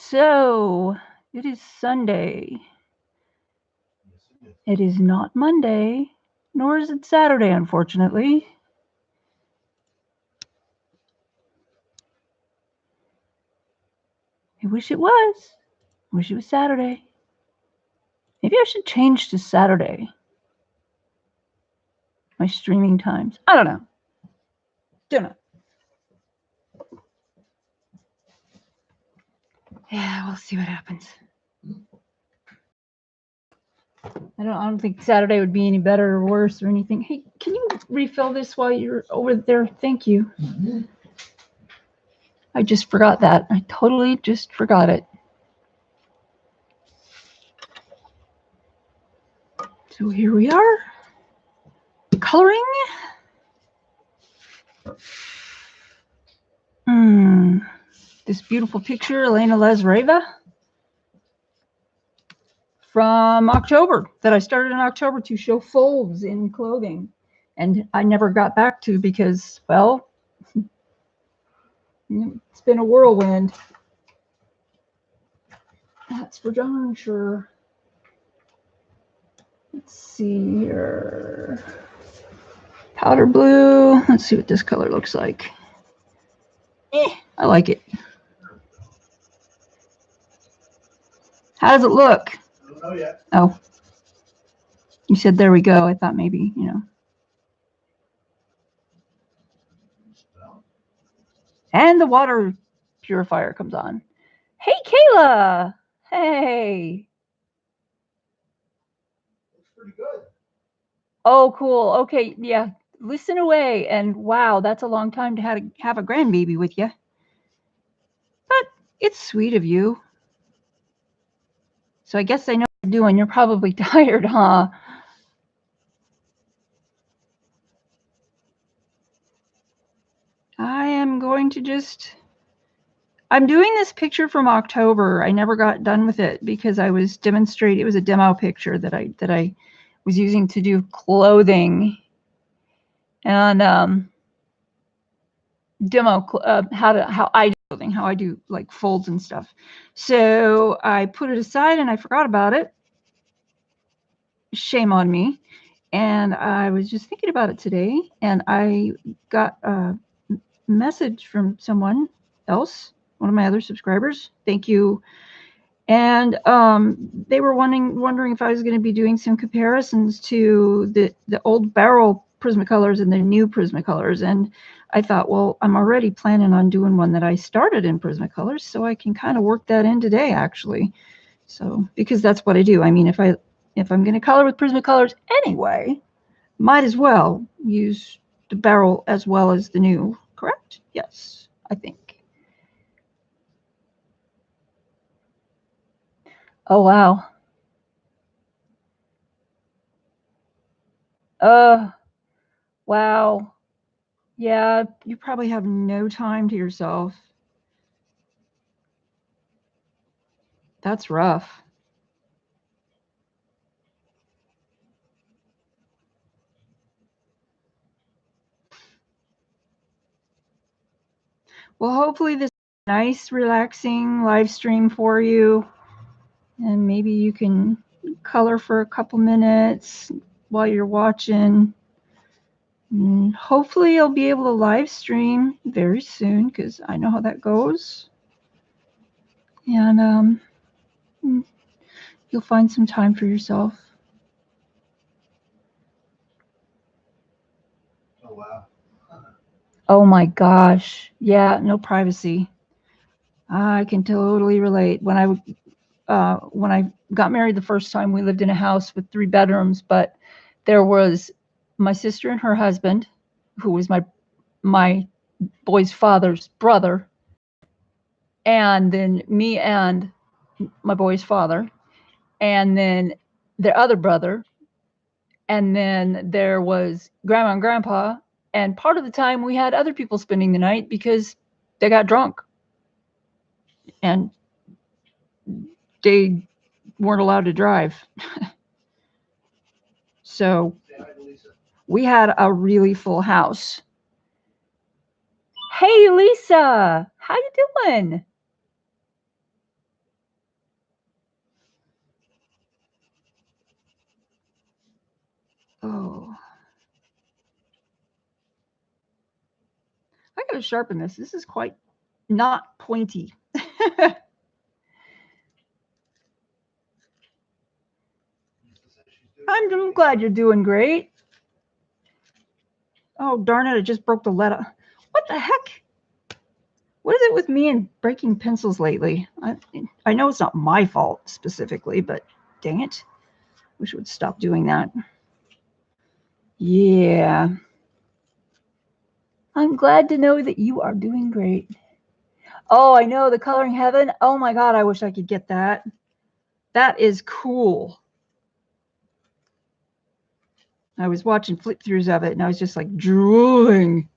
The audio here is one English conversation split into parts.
So, it is Sunday. It is not Monday, nor is it Saturday, unfortunately. I wish it was. I wish it was Saturday. Maybe I should change to Saturday. My streaming times. I don't know. Don't know. Yeah, we'll see what happens. I don't think Saturday would be any better or worse or anything. Hey, can you refill this while you're over there? Thank you. Mm-hmm. I just forgot that. I totally just forgot it. So here we are. Coloring. This beautiful picture, Alena Lazareva, from October, that I started in October to show folds in clothing. And I never got back to because, well, it's been a whirlwind. That's for darn sure. Let's see here. Powder blue. Let's see what this color looks like. I like it. How does it look? I don't know yet. Oh. You said there we go. I thought maybe, you know. And the water purifier comes on. Hey, Kayla. Hey. Looks pretty good. Oh, cool. Okay, yeah. Listen away. And wow, that's a long time to have a grandbaby with you. But it's sweet of you. So I guess I know what you're doing. You're probably tired, huh? I am going to just... I'm doing this picture from October. I never got done with it because I was demonstrating. It was a demo picture that I was using to do clothing. And demo how I do clothing, how I do like folds and stuff. So I put it aside and I forgot about it. Shame on me. And I was just thinking about it today, and I got a message from someone else, one of my other subscribers. Thank you. And they were wondering if I was going to be doing some comparisons to the old barrel Prismacolors and the new Prismacolors. And I thought, well, I'm already planning on doing one that I started in Prismacolors, so I can kind of work that in today, actually. So, because that's what I do. I mean, if I'm going to color with Prismacolors anyway, might as well use the barrel as well as the new, correct? Yes, I think. Oh, wow. Wow. Yeah, you probably have no time to yourself. That's rough. Well, hopefully this is a nice, relaxing live stream for you. And maybe you can color for a couple minutes while you're watching. And hopefully you'll be able to live stream very soon, because I know how that goes. And you'll find some time for yourself. Oh, wow. Oh my gosh. Yeah, no privacy. I can totally relate. When I got married the first time, we lived in a house with 3 bedrooms, but there was my sister and her husband, who was my boy's father's brother, and then me and my boy's father, and then their other brother, and then there was grandma and grandpa, and part of the time we had other people spending the night because they got drunk and they weren't allowed to drive. So we had a really full house. Hey, Lisa, how you doing? to sharpen this. This is quite not pointy. I'm glad you're doing great. Oh, darn it. I just broke the letter. What the heck? What is it with me and breaking pencils lately? I know it's not my fault specifically, but dang it. Wish I would stop doing that. Yeah. I'm glad to know that you are doing great. Oh, I know, the Coloring Heaven. Oh my God, I wish I could get that. That is cool. I was watching flip throughs of it and I was just like drooling.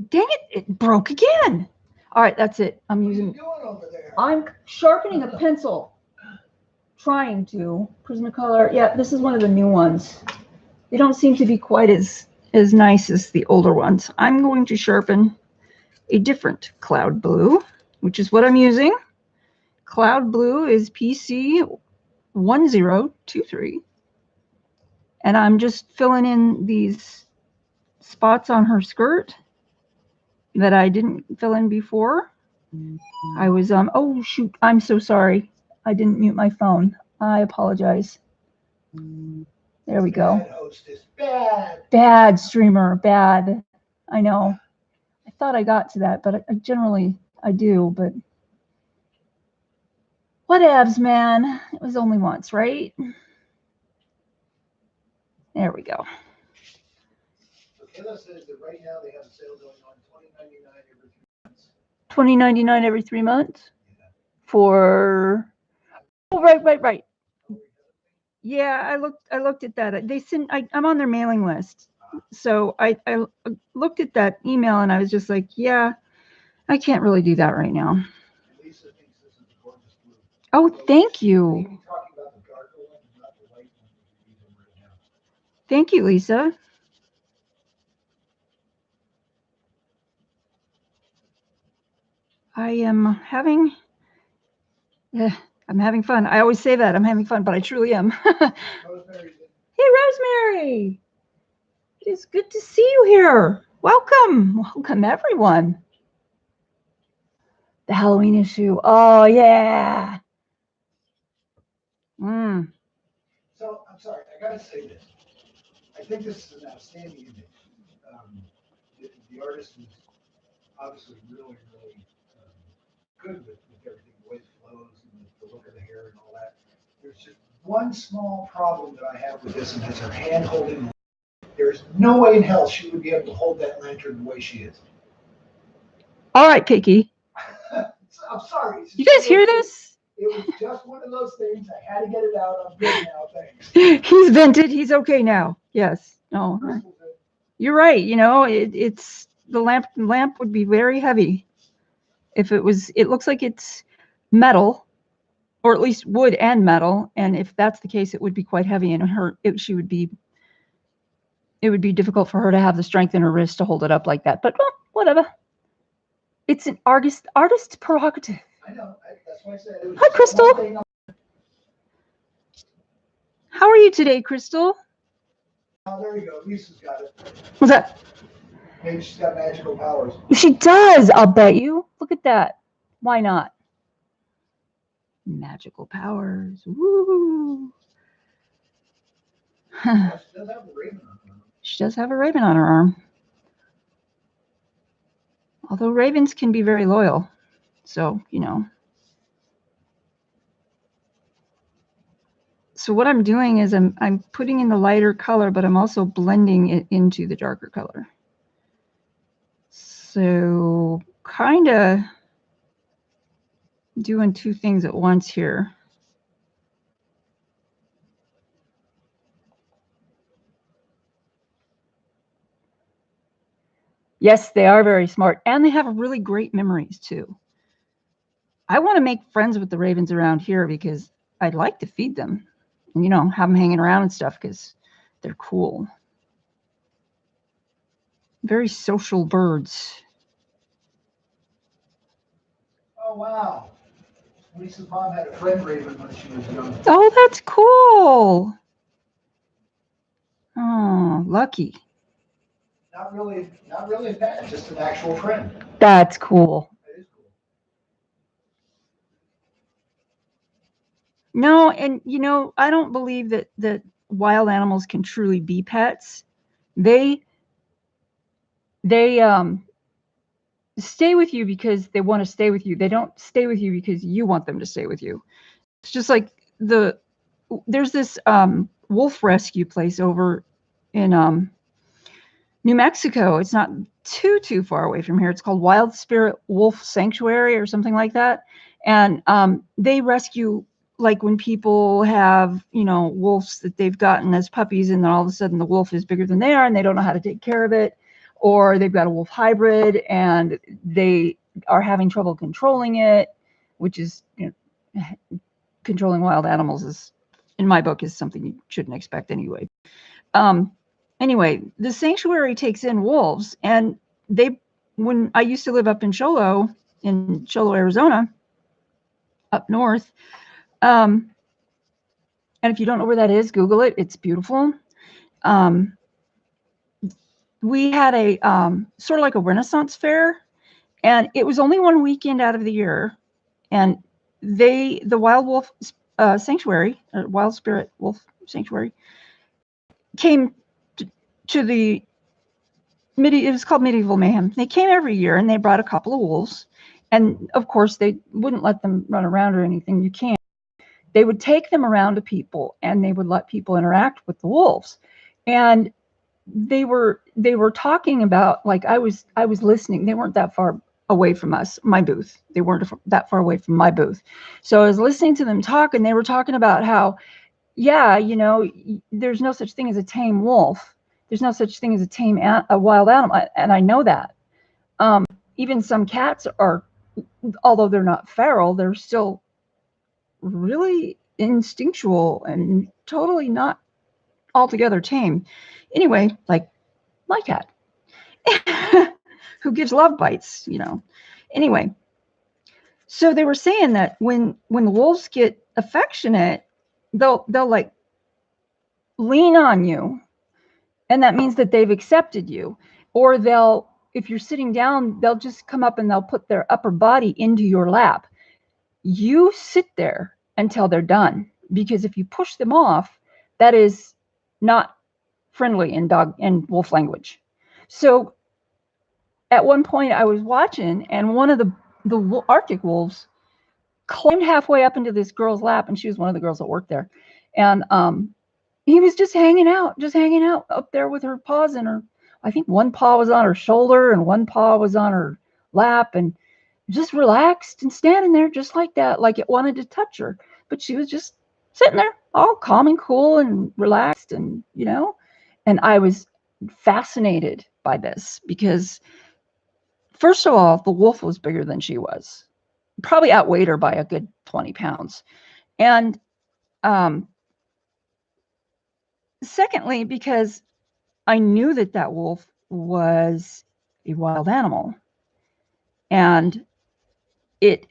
Dang it, it broke again. All right, that's it. I'm sharpening a pencil. Trying to. Prismacolor. Yeah, this is one of the new ones. They don't seem to be quite as nice as the older ones. I'm going to sharpen a different cloud blue, which is what I'm using. Cloud blue is PC1023. And I'm just filling in these spots on her skirt that I didn't fill in before. I was, oh shoot, I'm so sorry. I didn't mute my phone. I apologize. There we go. Bad streamer, bad. I know. I thought I got to that, but I generally do, but whatevs, man. It was only once, right? There we go. Kayla says that right now they have a sale going on $20.99 every 3 months. $20.99 every 3 months? Yeah. For oh, right. Yeah, I looked at that. They sent I'm on their mailing list. So I looked at that email and I was just like, yeah, I can't really do that right now. Lisa thinks this is a gorgeous blue. Oh, thank you. Thank you, Lisa. I am having fun. I always say that I'm having fun, but I truly am. Hey, Rosemary. It is good to see you here. Welcome everyone. The Halloween issue. Oh yeah. So I'm sorry, I gotta say this. I think this is an outstanding image. The artist is obviously really good with everything, the way it flows and the look of the hair and all that. There's just one small problem that I have with this, and that's her hand holding. There's no way in hell she would be able to hold that lantern the way she is. All right, Kiki. I'm sorry. You guys hear this? It was just one of those things. I had to get it out. I'm good now. Thanks. He's vented. He's okay now. Yes. No. You're right. You know, it's the lamp would be very heavy if it was. It looks like it's metal, or at least wood and metal. And if that's the case, it would be quite heavy, and it would be difficult for her to have the strength in her wrist to hold it up like that. But well, whatever. It's an artist prerogative. I know. That's why I said it was. Hi, Crystal. How are you today, Crystal? Oh, there you go. Lisa's got it. What's that? Maybe she's got magical powers. She does, I'll bet you. Look at that. Why not? Magical powers. Woo! She does have a raven on her arm. She does have a raven on her arm. Although ravens can be very loyal. So, you know. So what I'm doing is I'm putting in the lighter color, but I'm also blending it into the darker color. So kind of doing two things at once here. Yes, they are very smart, and they have really great memories too. I want to make friends with the ravens around here because I'd like to feed them and, you know, have them hanging around and stuff because they're cool. Very social birds. Oh, wow. Lisa's mom had a friend raven when she was young. Oh, that's cool. lucky. Not really a pet, just an actual friend. That's cool. That is cool. No, and I don't believe that wild animals can truly be pets. They they stay with you because they want to stay with you. They don't stay with you because you want them to stay with you. It's just like there's this wolf rescue place over in New Mexico. It's not too far away from here. It's called Wild Spirit Wolf Sanctuary or something like that. And they rescue, like, when people have, wolves that they've gotten as puppies, and then all of a sudden the wolf is bigger than they are and they don't know how to take care of it, or they've got a wolf hybrid and they are having trouble controlling it, which is, controlling wild animals is, in my book, is something you shouldn't expect anyway. Anyway, the sanctuary takes in wolves, and when I used to live up in Cholo, Arizona, up north, and if you don't know where that is, Google it. It's beautiful. We had a sort of like a Renaissance fair, and it was only one weekend out of the year, and the Wild Wolf Sanctuary, Wild Spirit Wolf Sanctuary, came to the it was called Medieval Mayhem. They came every year, and they brought a couple of wolves, and of course they wouldn't let them run around or anything. You can't. They would take them around to people, and they would let people interact with the wolves, and they were talking about, like, I was listening. They weren't that far away from us, my booth. They weren't that far away from my booth, so I was listening to them talk, and they were talking about how, yeah, there's no such thing as a tame wolf. There's no such thing as a wild animal, and I know that. Even some cats are, although they're not feral, they're still really instinctual and totally not altogether tame. Anyway, like my cat, who gives love bites. Anyway, so they were saying that when the wolves get affectionate, they'll like lean on you, and that means that they've accepted you. Or if you're sitting down, they'll just come up and they'll put their upper body into your lap. You sit there until they're done, because if you push them off, that is not friendly in dog and wolf language. So at one point I was watching, and one of the Arctic wolves climbed halfway up into this girl's lap, and she was one of the girls that worked there, and he was just hanging out up there with her paws in her. I think one paw was on her shoulder and one paw was on her lap, and just relaxed and standing there just like that, like it wanted to touch her. But she was just sitting there all calm and cool and relaxed, and and I was fascinated by this because, first of all, the wolf was bigger than she was, probably outweighed her by a good 20 pounds. And secondly, because I knew that wolf was a wild animal, and it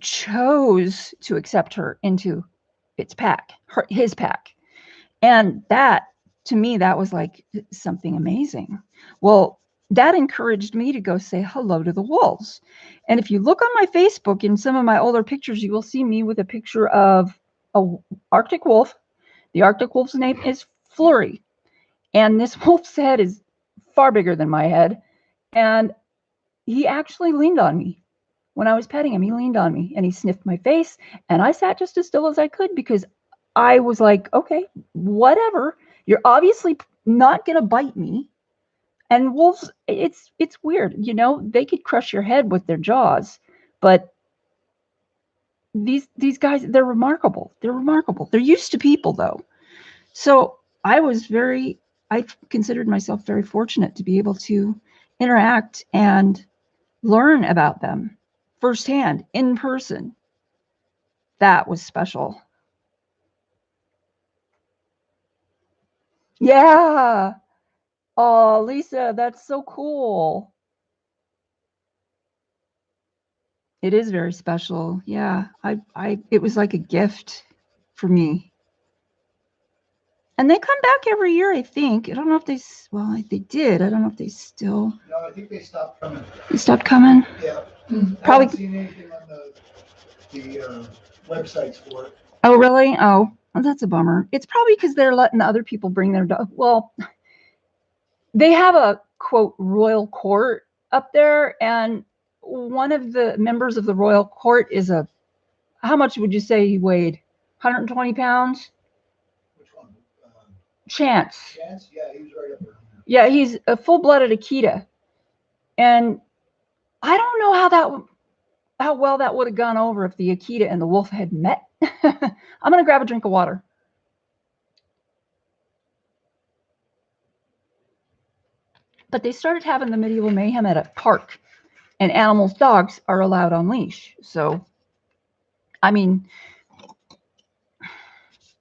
chose to accept her into its pack, his pack. And that, to me, that was like something amazing. Well, that encouraged me to go say hello to the wolves. And if you look on my Facebook, in some of my older pictures, you will see me with a picture of a Arctic wolf. The Arctic wolf's name is Flurry. And this wolf's head is far bigger than my head. And he actually leaned on me. When I was petting him, he leaned on me and he sniffed my face, and I sat just as still as I could, because I was like, okay, whatever. You're obviously not going to bite me. And wolves, it's weird. They could crush your head with their jaws, but these guys, they're remarkable. They're used to people, though. So I considered myself very fortunate to be able to interact and learn about them firsthand, in person. That was special. Yeah. Oh, Lisa, that's so cool. It is very special. Yeah. It was like a gift for me. And they come back every year, I think. I don't know if they, well, they did. I don't know if they still. No, I think they stopped coming. They stopped coming? Yeah. Probably. I haven't seen anything on the websites for it. Oh, really? Oh, well, that's a bummer. It's probably because they're letting other people bring their dog. Well, they have a, quote, royal court up there, and one of the members of the royal court is a, how much would you say he weighed? 120 pounds? Which one? Chance. Chance? Yeah, he was right up there. Yeah, he's a full-blooded Akita. And I don't know how well that would have gone over if the Akita and the wolf had met. I'm going to grab a drink of water. But they started having the medieval mayhem at a park, and animals, dogs, are allowed on leash. So, I mean,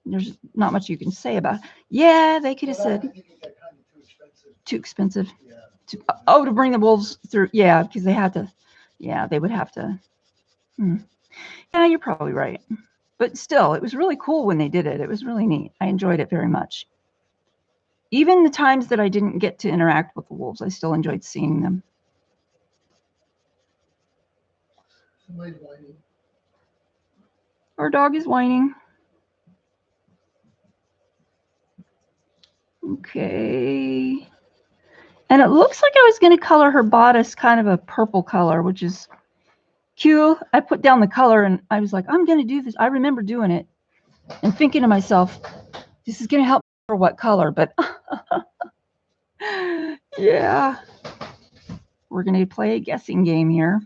there's not much you can say about it. Yeah, they could have said. I think it got kind of too expensive. Too expensive. Yeah. To bring the wolves through. Yeah, because they had to. Yeah, they would have to. Yeah, you're probably right. But still, it was really cool when they did it. It was really neat. I enjoyed it very much. Even the times that I didn't get to interact with the wolves, I still enjoyed seeing them. Somebody's whining. Our dog is whining. Okay. And it looks like I was going to color her bodice kind of a purple color, which is cute. I put down the color and I was like, I'm going to do this. I remember doing it and thinking to myself, this is going to help for what color, but yeah. We're going to play a guessing game here.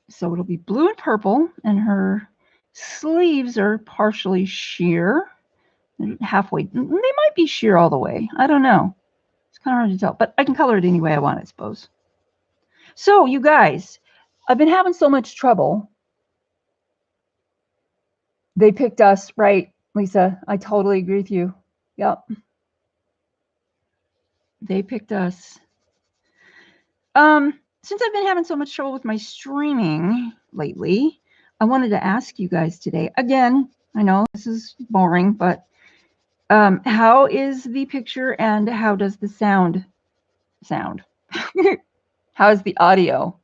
So it'll be blue and purple, and her sleeves are partially sheer, halfway. They might be sheer all the way. I don't know. It's kind of hard to tell, but I can color it any way I want, I suppose. So, you guys, I've been having so much trouble. They picked us, right, Lisa? I totally agree with you. Yep. They picked us. Since I've been having so much trouble with my streaming lately, I wanted to ask you guys today, again, I know this is boring, but how is the picture and how does the sound? How is the audio?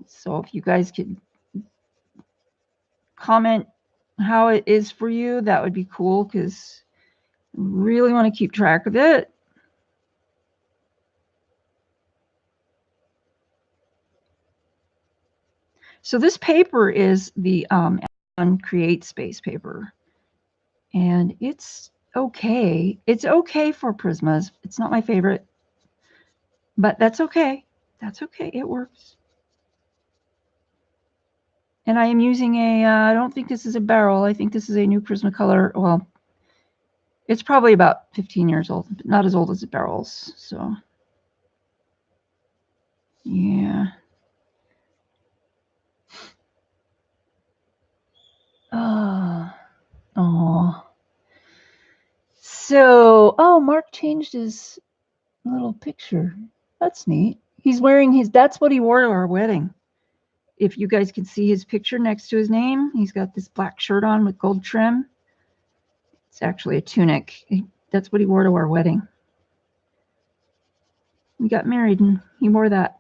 So if you guys could comment how it is for you, that would be cool, because I really want to keep track of it. So this paper is the Create Space paper, and it's okay. It's okay for Prismas. It's not my favorite, but that's okay. That's okay. It works. And I am using a, I don't think this is a barrel. I think this is a new Prismacolor. Well, it's probably about 15 years old, but not as old as the barrels. So, yeah. Oh. So, oh, Mark changed his little picture. That's neat. He's wearing his, that's what he wore to our wedding. If you guys can see his picture next to his name, he's got this black shirt on with gold trim. It's actually a tunic. That's what he wore to our wedding. We got married and he wore that.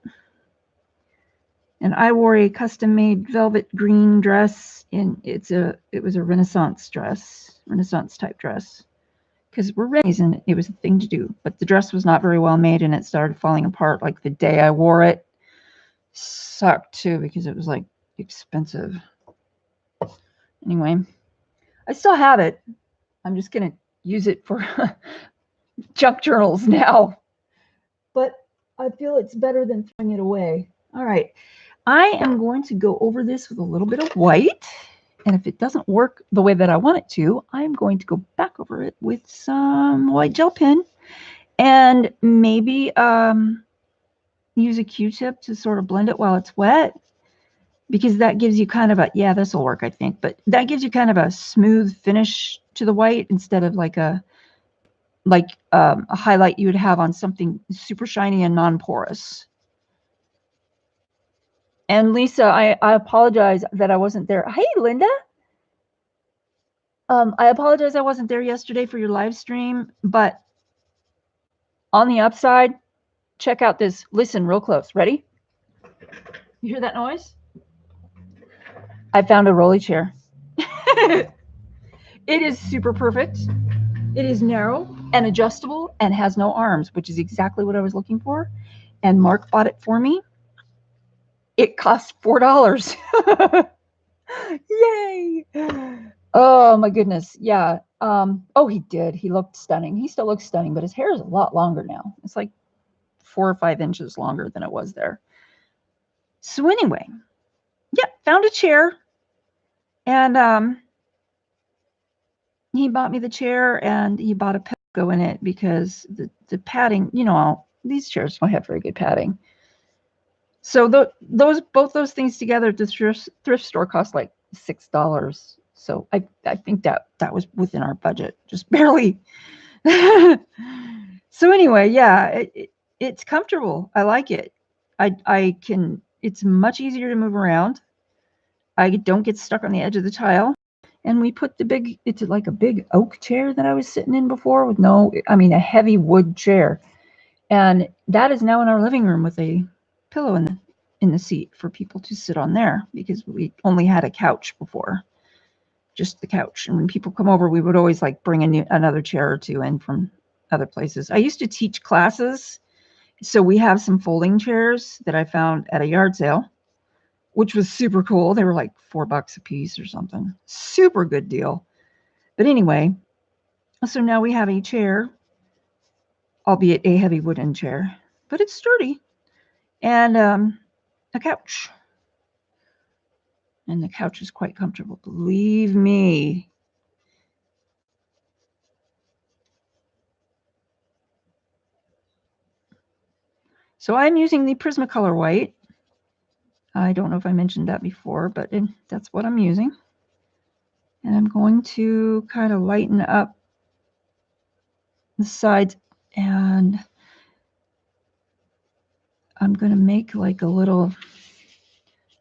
And I wore a custom-made velvet green dress, and it was a Renaissance dress, Renaissance type dress, because we're Rennies and it was a thing to do. But the dress was not very well made, and it started falling apart like the day I wore it. Sucked too, because it was like expensive. Anyway, I still have it. I'm just gonna use it for junk journals now. But I feel it's better than throwing it away. All right. I am going to go over this with a little bit of white, and if it doesn't work the way that I want it to, I'm going to go back over it with some white gel pen and maybe use a Q-tip to sort of blend it while it's wet, because that gives you kind of a, yeah, this will work, I think, but that gives you kind of a smooth finish to the white instead of like a highlight you would have on something super shiny and non-porous. And Lisa, I apologize that I wasn't there. Hey, Linda. I apologize I wasn't there yesterday for your live stream, but on the upside, check out this. Listen real close. Ready? You hear that noise? I found a rolly chair. It is super perfect. It is narrow and adjustable and has no arms, which is exactly what I was looking for. And Mark bought it for me. It cost $4. Yay! Oh my goodness. Yeah. Oh, he did. He looked stunning. He still looks stunning, but his hair is a lot longer now. It's like 4 or 5 inches longer than it was there. So anyway, yeah, found a chair. And he bought me the chair and he bought a pillow in it because the padding, you know, these chairs don't have very good padding. So both those things together at the thrift store cost like $6. So I think that was within our budget, just barely. So anyway, yeah, it's comfortable. I like it. I can. It's much easier to move around. I don't get stuck on the edge of the tile. And we put it's like a big oak chair that I was sitting in before with a heavy wood chair. And that is now in our living room with a pillow in the seat for people to sit on there because we only had a couch before, just the couch. And when people come over, we would always like bring another chair or two in from other places. I used to teach classes. So we have some folding chairs that I found at a yard sale, which was super cool. They were like $4 a piece or something. Super good deal. But anyway, so now we have a chair, albeit a heavy wooden chair, but it's sturdy, and a couch. And the couch is quite comfortable, believe me. So I'm using the Prismacolor white. I don't know if I mentioned that before, but that's what I'm using. And I'm going to kind of lighten up the sides, and I'm going to make like a little,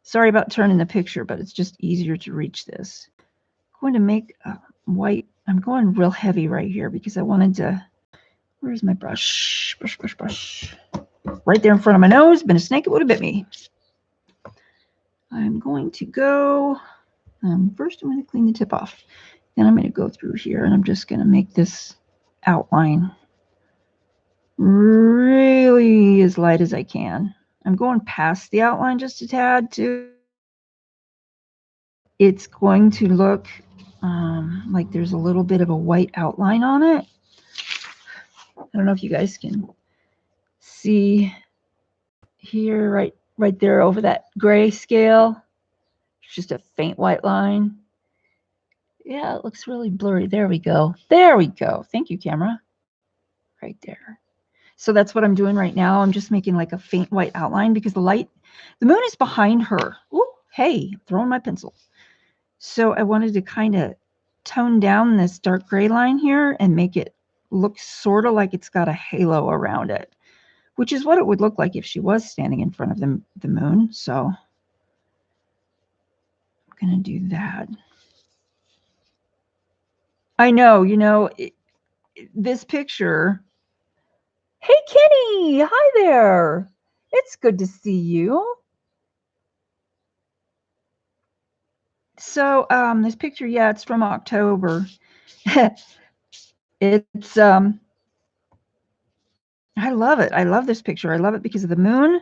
sorry about turning the picture, but it's just easier to reach this. I'm going to make a white, I'm going real heavy right here because I wanted to, where's my brush? Brush. Right there in front of my nose. Been a snake, it would have bit me. I'm going to go, first I'm going to clean the tip off. Then I'm going to go through here and I'm just going to make this outline really as light as I can. I'm going past the outline just a tad too. It's going to look like there's a little bit of a white outline on it. I don't know if you guys can see here, right there over that gray scale. It's just a faint white line. Yeah, it looks really blurry. There we go. There we go. Thank you, camera. Right there. So that's what I'm doing right now. I'm just making like a faint white outline because the moon is behind her. Ooh, hey, throwing my pencil. So I wanted to kind of tone down this dark gray line here and make it look sort of like it's got a halo around it, which is what it would look like if she was standing in front of the moon. So I'm going to do that. I know, this picture. Hey, Kenny. Hi there. It's good to see you. So this picture, yeah, it's from October. It's I love it. I love this picture. I love it because of the moon.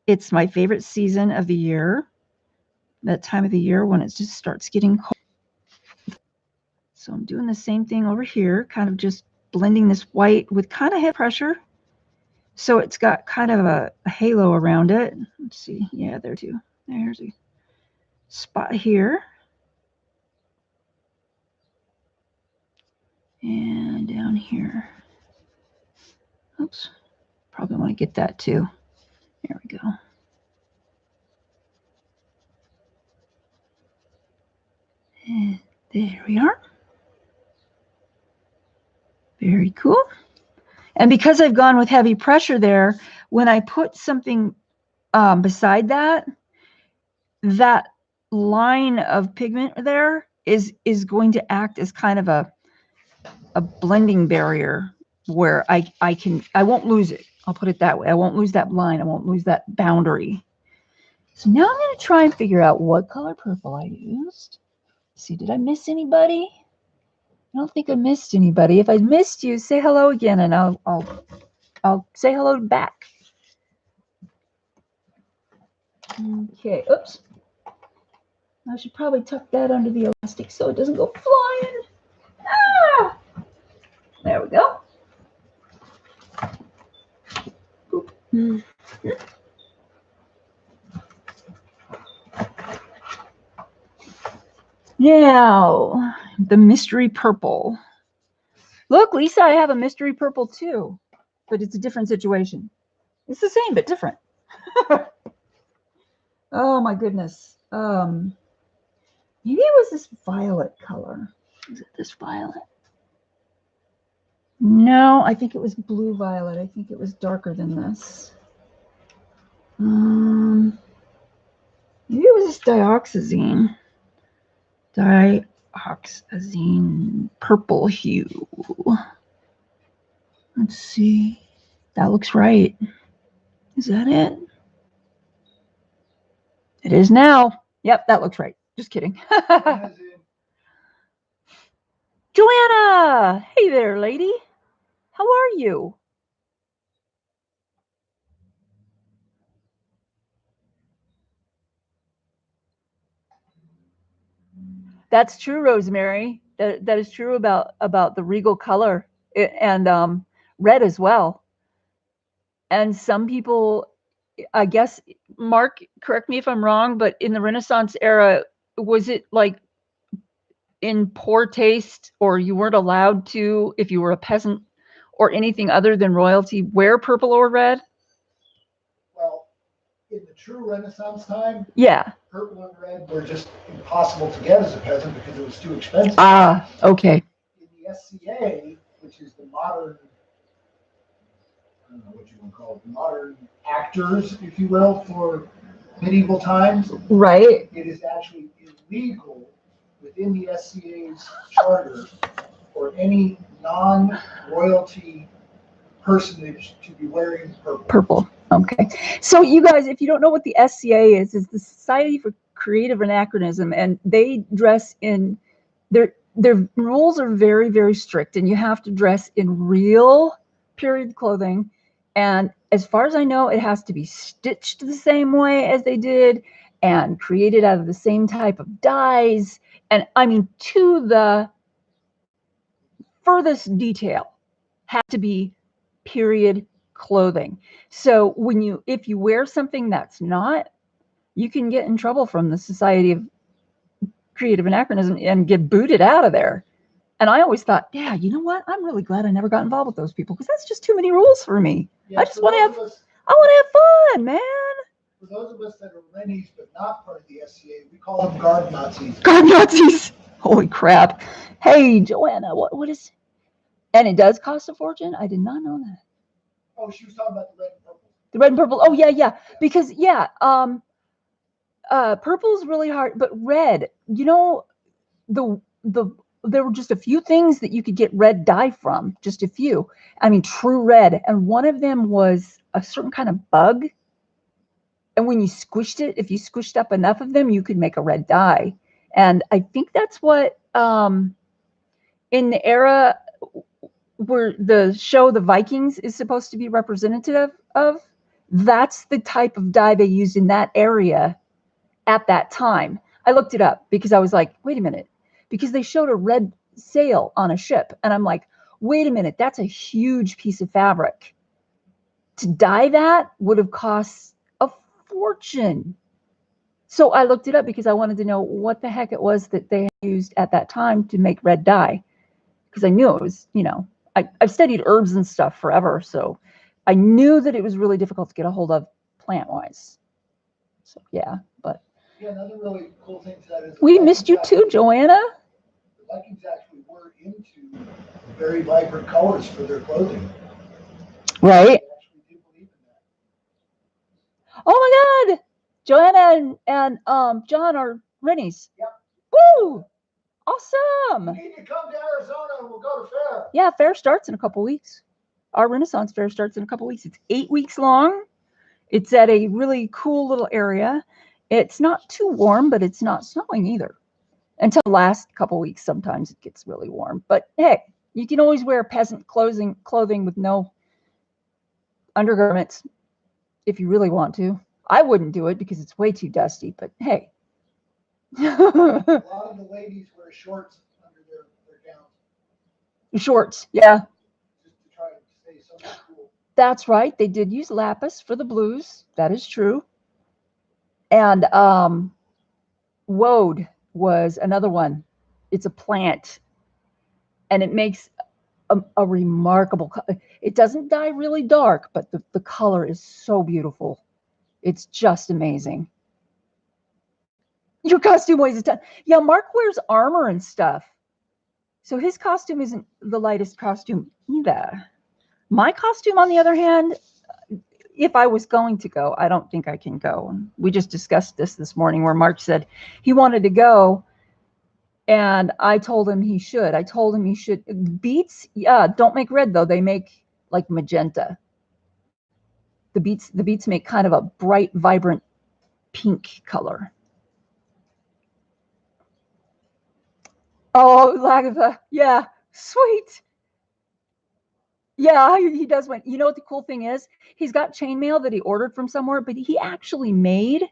It's my favorite season of the year. That time of the year when it just starts getting cold. So I'm doing the same thing over here, kind of just blending this white with kind of head pressure. So it's got kind of a halo around it. Let's see. Yeah, there too. There's a spot here. And down here. Oops. Probably want to get that too. There we go. And there we are. Very cool. And because I've gone with heavy pressure there, when I put something beside that line of pigment there, is going to act as kind of a blending barrier where I won't lose it. I'll put it that way. I won't lose that line. I won't lose that boundary. So now I'm going to try and figure out what color purple I used. See, did I miss anybody? I don't think I missed anybody. If I missed you, say hello again, and I'll say hello back. Okay. Oops. I should probably tuck that under the elastic so it doesn't go flying. Ah! There we go. Oop. Now, the mystery purple. Look, Lisa, I have a mystery purple too, but it's a different situation. It's the same, but different. Oh my goodness. Maybe it was this violet color. Is it this violet? No, I think it was blue violet. I think it was darker than this. Maybe it was this dioxazine. Dioxazine purple hue. Let's see. That looks right. Is that it? It is now. Yep, that looks right. Just kidding. Joanna! Hey there, lady. How are you? That's true, Rosemary. That is true about the regal color and red as well. And some people, I guess, Mark, correct me if I'm wrong, but in the Renaissance era, was it like in poor taste, or you weren't allowed to, if you were a peasant or anything other than royalty, wear purple or red? Well, in the true Renaissance time, yeah, purple and red were just impossible to get as a peasant because it was too expensive. Ah, okay. In the SCA, which is the modern, I don't know what you want to call it, the modern actors, if you will, for medieval times. Right. It is actually illegal within the SCA's charter for any non-royalty personage to be wearing purple. Purple. Okay. So you guys, if you don't know what the SCA is the Society for Creative Anachronism, and they dress in their rules are very, very strict, and you have to dress in real period clothing. And as far as I know, it has to be stitched the same way as they did and created out of the same type of dyes. And I mean, to the furthest detail, have to be period clothing. So if you wear something that's not, you can get in trouble from the Society of Creative Anachronism and get booted out of there. And I always thought, yeah, you know what? I'm really glad I never got involved with those people because that's just too many rules for me. Yeah, I just want to have, I want to have fun, man. For those of us that are Rennies but not part of the SCA, we call them guard Nazis. Guard Nazis. Holy crap. Hey, Joanna, what is, and it does cost a fortune? I did not know that. Oh, she was talking about the red and purple. The red and purple. Oh, yeah. Because, purple's really hard, but red, you know, there were just a few things that you could get red dye from, just a few. I mean, true red. And one of them was a certain kind of bug. And when you squished it, if you squished up enough of them, you could make a red dye. And I think that's what, in the era where the show The Vikings is supposed to be representative of, that's the type of dye they used in that area at that time. I looked it up because I was like, wait a minute, because they showed a red sail on a ship. And I'm like, wait a minute, that's a huge piece of fabric. To dye that would have cost a fortune. So I looked it up because I wanted to know what the heck it was that they used at that time to make red dye. Because I knew it was, I've studied herbs and stuff forever. So I knew that it was really difficult to get a hold of plant-wise. So, yeah, but. Yeah, another really cool thing to that is we missed you too, Joanna. The Vikings actually were into very vibrant colors for their clothing. Right. They actually do believe in that. Oh my God, Joanna and John are Rennies. Yep. Woo! Awesome. You need to come to Arizona and we'll go to fair. Yeah, fair starts in a couple weeks. Our Renaissance fair starts in a couple weeks. It's 8 weeks long. It's at a really cool little area. It's not too warm, but it's not snowing either. Until the last couple weeks, sometimes it gets really warm. But hey, you can always wear peasant clothing with no undergarments if you really want to. I wouldn't do it because it's way too dusty, but hey. A lot of the ladies wear shorts under their gowns. Shorts, yeah. Just to try to stay somewhat cool. That's right. They did use lapis for the blues. That is true. And woad was another one. It's a plant, and it makes a remarkable color. It doesn't dye really dark, but the color is so beautiful. It's just amazing. Your costume weighs a ton. Yeah, Mark wears armor and stuff. So his costume isn't the lightest costume either. My costume, on the other hand, if I was going to go, I don't think I can go. We just discussed this morning where Mark said he wanted to go, and I told him he should. I told him he should. Beets, yeah, don't make red though. They make like magenta. The beets make kind of a bright, vibrant pink color. Oh, Lazareva, yeah, sweet. Yeah, he does win. You know what the cool thing is? He's got chainmail that he ordered from somewhere, but he actually made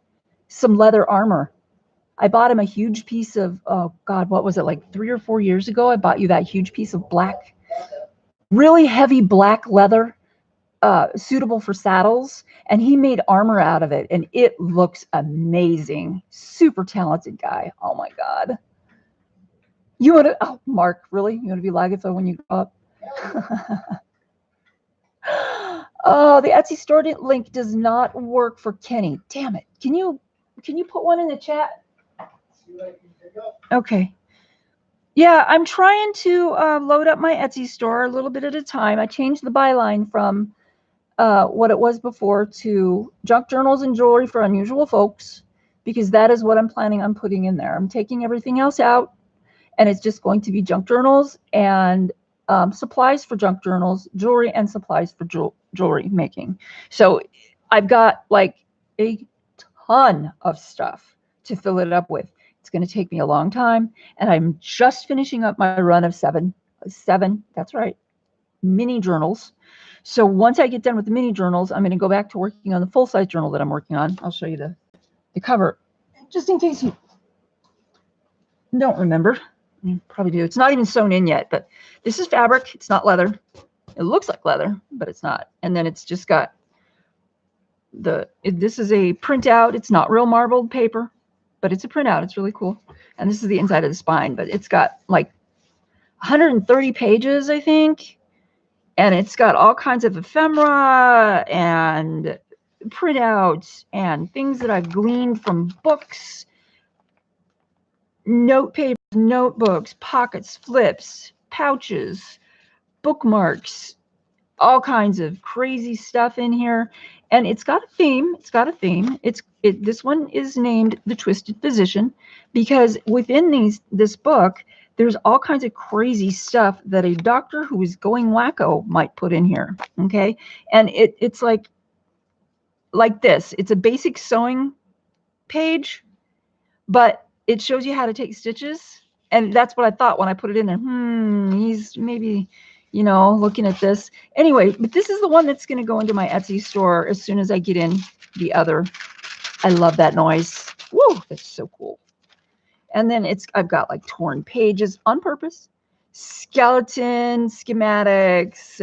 some leather armor. I bought him a huge piece of, oh God, what was it, like 3 or 4 years ago? I bought you that huge piece of black, really heavy black leather, suitable for saddles. And he made armor out of it. And it looks amazing. Super talented guy. Oh my God. You want to, oh, Mark, really? You want to be Lazareva when you grow up? Oh, the Etsy store link does not work for Kenny. Damn it. Can you put one in the chat? Okay. Yeah, I'm trying to load up my Etsy store a little bit at a time. I changed the byline from what it was before to junk journals and jewelry for unusual folks, because that is what I'm planning on putting in there. I'm taking everything else out, and it's just going to be junk journals and supplies for junk journals, jewelry, and supplies for jewelry making. So I've got like a ton of stuff to fill it up with. It's going to take me a long time, and I'm just finishing up my run of seven, that's right, mini journals. So once I get done with the mini journals, I'm going to go back to working on the full-size journal that I'm working on. I'll show you the cover, just in case you don't remember. You probably do. It's not even sewn in yet, but this is fabric. It's not leather. It looks like leather, but it's not. And then it's just got this is a printout. It's not real marbled paper, but it's a printout. It's really cool. And this is the inside of the spine, but it's got like 130 pages, I think. And it's got all kinds of ephemera and printouts and things that I've gleaned from books, note papers, notebooks, pockets, flips, pouches, bookmarks, all kinds of crazy stuff in here. And it's got a theme. This one is named The Twisted Physician, because within this book, there's all kinds of crazy stuff that a doctor who is going wacko might put in here. Okay. And it's like this. It's a basic sewing page, but it shows you how to take stitches. And that's what I thought when I put it in there. He's maybe, looking at this. Anyway, but this is the one that's going to go into my Etsy store as soon as I get in the other. I love that noise. Woo, that's so cool. And then I've got like torn pages on purpose, skeleton schematics,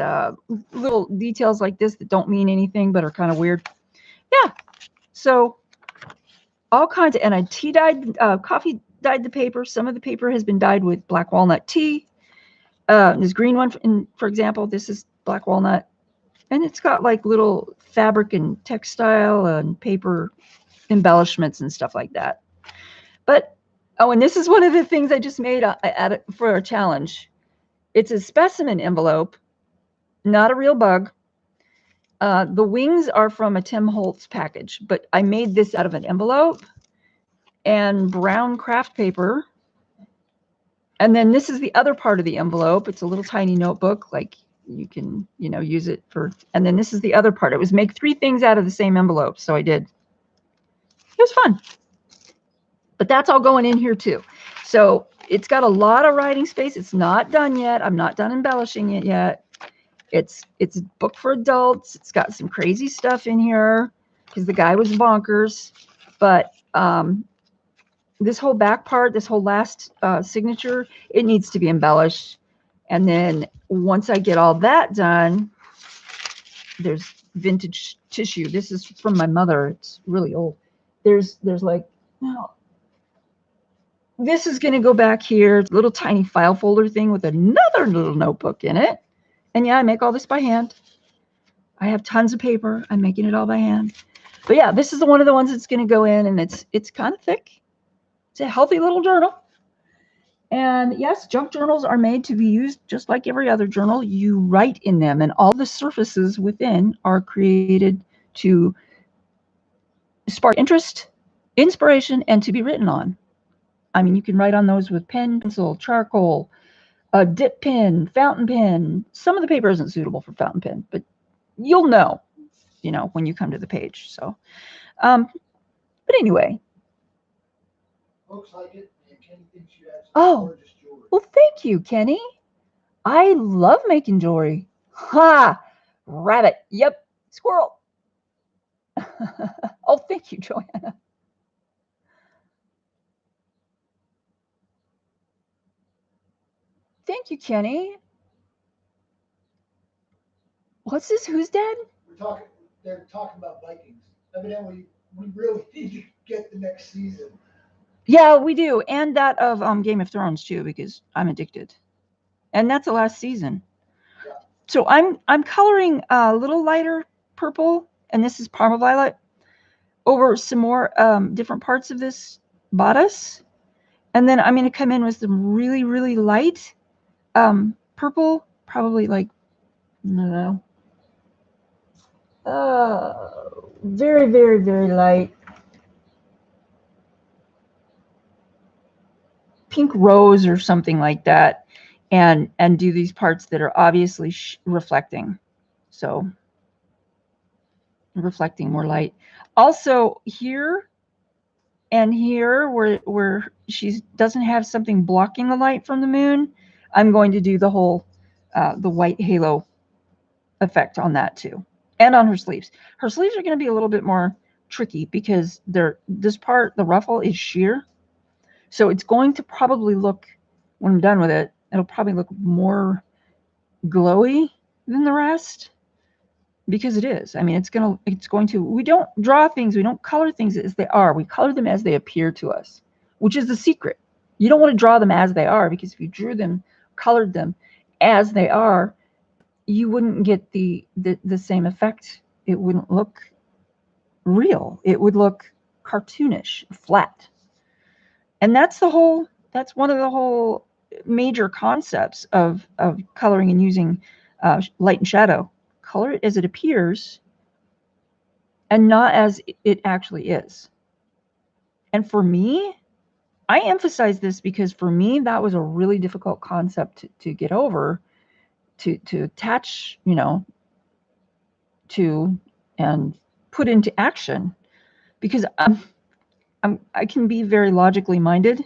little details like this that don't mean anything but are kind of weird. Yeah. So all kinds of, and I coffee dyed the paper. Some of the paper has been dyed with black walnut tea. This green one, for example, this is black walnut, and it's got like little fabric and textile and paper embellishments and stuff like that. But and this is one of the things I just made for a challenge. It's a specimen envelope, not a real bug. The wings are from a Tim Holtz package, but I made this out of an envelope and brown craft paper. And then this is the other part of the envelope. It's a little tiny notebook, like you can, use it for, and then this is the other part. It was make 3 things out of the same envelope. So I did. It was fun. But that's all going in here too. So it's got a lot of writing space. It's not done yet. I'm not done embellishing it yet. It's a book for adults. It's got some crazy stuff in here because the guy was bonkers. But this whole back part, this whole last signature, it needs to be embellished. And then once I get all that done, there's vintage tissue. This is from my mother. It's really old. There's like, oh, this is going to go back here, little tiny file folder thing with another little notebook in it. And yeah, I make all this by hand. I have tons of paper. I'm making it all by hand. But yeah, this is one of the ones that's going to go in, and it's kind of thick. It's a healthy little journal. And yes, junk journals are made to be used just like every other journal. You write in them, and all the surfaces within are created to spark interest, inspiration, and to be written on. I mean, you can write on those with pen, pencil, charcoal, a dip pen, fountain pen. Some of the paper isn't suitable for fountain pen, but you'll know, when you come to the page. So, but anyway. Looks like it, and Kenny thinks you have some gorgeous jewelry. Well, thank you, Kenny. I love making jewelry. Ha! Rabbit. Yep. Squirrel. Oh, thank you, Joanna. Thank you, Kenny. What's this? Who's dead? They're talking about Vikings. Evidently, we really need to get the next season. Yeah, we do. And that of Game of Thrones too, because I'm addicted. And that's the last season. Yeah. So I'm coloring a little lighter purple, and this is Parma Violet, over some more different parts of this bodice. And then I'm going to come in with some really, really light purple, probably like, I don't know, very, very, very light. Pink rose or something like that, and do these parts that are obviously reflecting. So reflecting more light. Also here and here where she doesn't have something blocking the light from the moon, I'm going to do the whole the white halo effect on that too, and on her sleeves. Her sleeves are going to be a little bit more tricky because this part, the ruffle, is sheer, so it's going to probably look, when I'm done with it, it'll probably look more glowy than the rest, because it is. I mean, it's going to, we don't draw things, we don't color things as they are. We color them as they appear to us, which is the secret. You don't want to draw them as they are, because if you drew them, colored them as they are, you wouldn't get the same effect. It wouldn't look real. It would look cartoonish, flat. And that's one of the whole major concepts of coloring and using light and shadow. Color it as it appears and not as it actually is. And for me, I emphasize this because for me, that was a really difficult concept to get over, to attach, to and put into action, because I can be very logically minded.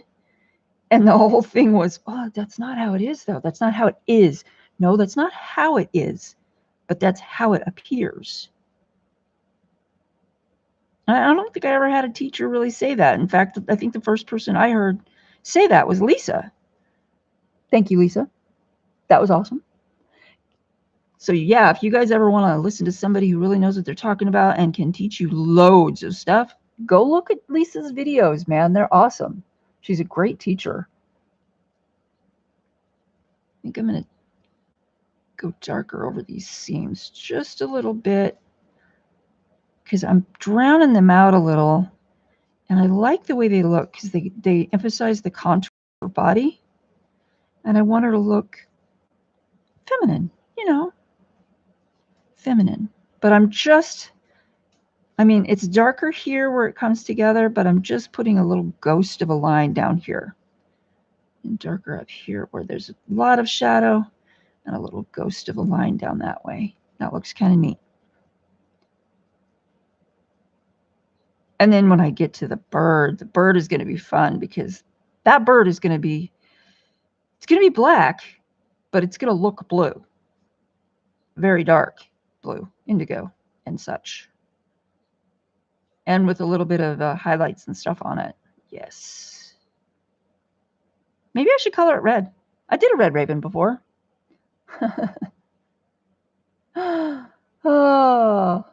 And the whole thing was, oh, that's not how it is, though. That's not how it is. No, that's not how it is, but that's how it appears. I don't think I ever had a teacher really say that. In fact, I think the first person I heard say that was Lisa. Thank you, Lisa. That was awesome. So yeah, if you guys ever want to listen to somebody who really knows what they're talking about and can teach you loads of stuff, go look at Lisa's videos, man. They're awesome. She's a great teacher. I think I'm going to go darker over these seams just a little bit, because I'm drowning them out a little, and I like the way they look because they emphasize the contour of her body, and I want her to look feminine, feminine. But it's darker here where it comes together, but I'm just putting a little ghost of a line down here. and darker up here where there's a lot of shadow and a little ghost of a line down that way. That looks kind of neat. And then when I get to the bird is going to be fun because that bird is going to be, it's going to be black, but it's going to look blue. Very dark blue, indigo and such. And with a little bit of highlights and stuff on it. Yes. Maybe I should color it red. I did a red raven before. Oh.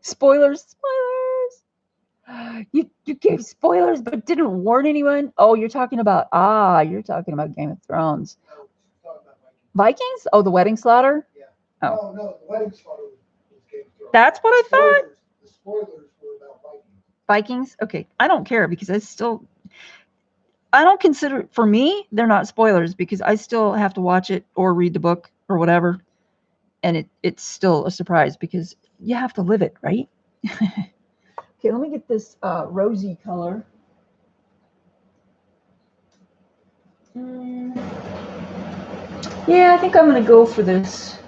Spoilers. You gave spoilers but didn't warn anyone? Oh, you're talking about Game of Thrones. No, she's talking about Vikings? Oh, the wedding slaughter? Yeah. Oh. No, the wedding slaughter was Game of Thrones. That's what I thought. The spoilers were about Vikings. Vikings? Okay. I don't care because I don't consider, for me, they're not spoilers because I still have to watch it or read the book or whatever. And it's still a surprise because you have to live it, right? Okay, let me get this rosy color. Yeah, I think I'm going to go for this.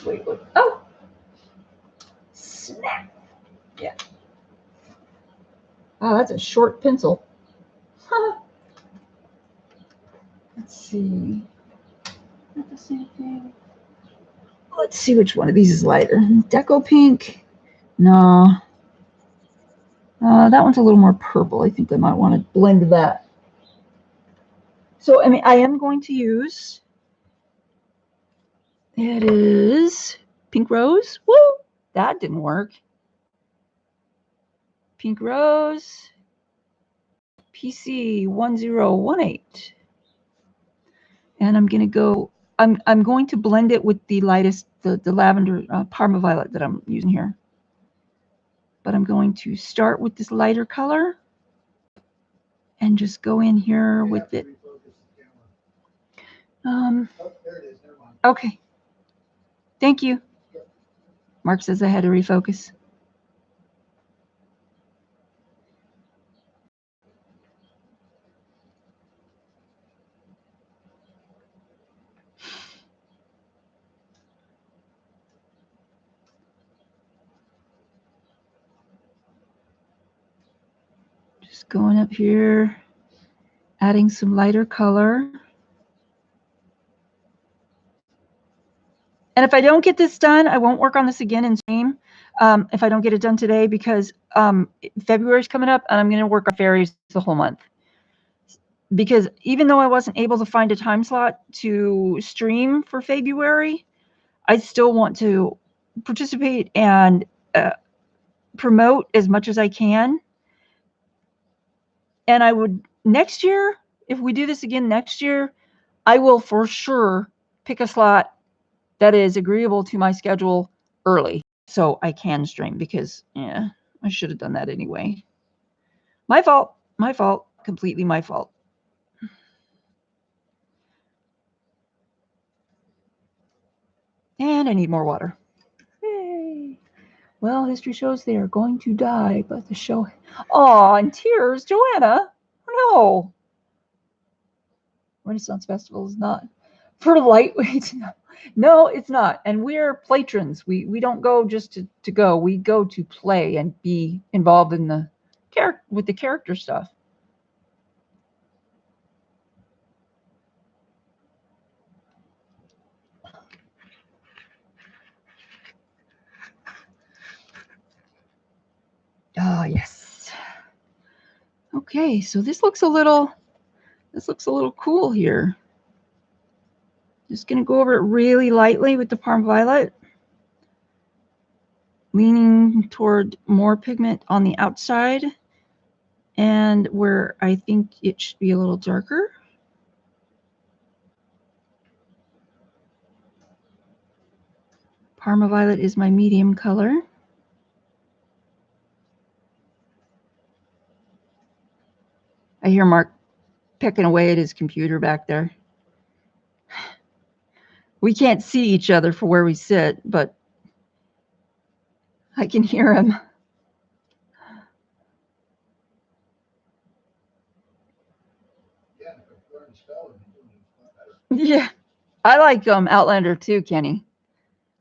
Wait. Oh! Snap! Yeah. Oh, that's a short pencil. Let's see. Not the same thing. Let's see which one of these is lighter. Deco pink? No. That one's a little more purple. I think I might want to blend that. So, I mean, I am going to use, it is Pink Rose. Woo! That didn't work. Pink Rose, PC 1018. And I'm going to go, I'm going to blend it with the lightest, the lavender Parma Violet that I'm using here. But I'm going to start with this lighter color and just go in here with it. Oh, there it is. Never mind. Okay. Thank you. Mark says I had to refocus. Just going up here, adding some lighter color. And if I don't get this done, I won't work on this again in stream. If I don't get it done today, because February is coming up and I'm going to work on fairies the whole month. Because even though I wasn't able to find a time slot to stream for February, I still want to participate and promote as much as I can. And I would, next year, if we do this again next year, I will for sure pick a slot that is agreeable to my schedule early so I can stream, because yeah, I should have done that anyway. My fault, completely my fault. And I need more water. Yay. Well, history shows they are going to die, but the show, oh, in tears, Joanna, no. Renaissance Festival is not for lightweights. No, it's not. And we're patrons. We don't go just to go. We go to play and be involved in the character stuff. Ah, yes. Okay, so this looks a little cool here. Just gonna go over it really lightly with the Parma Violet, leaning toward more pigment on the outside and where I think it should be a little darker. Parma Violet is my medium color. I hear Mark pecking away at his computer back there. We can't see each other for where we sit, but I can hear him. Yeah, if I learn to spell it, it's better. Yeah, I like Outlander too, Kenny.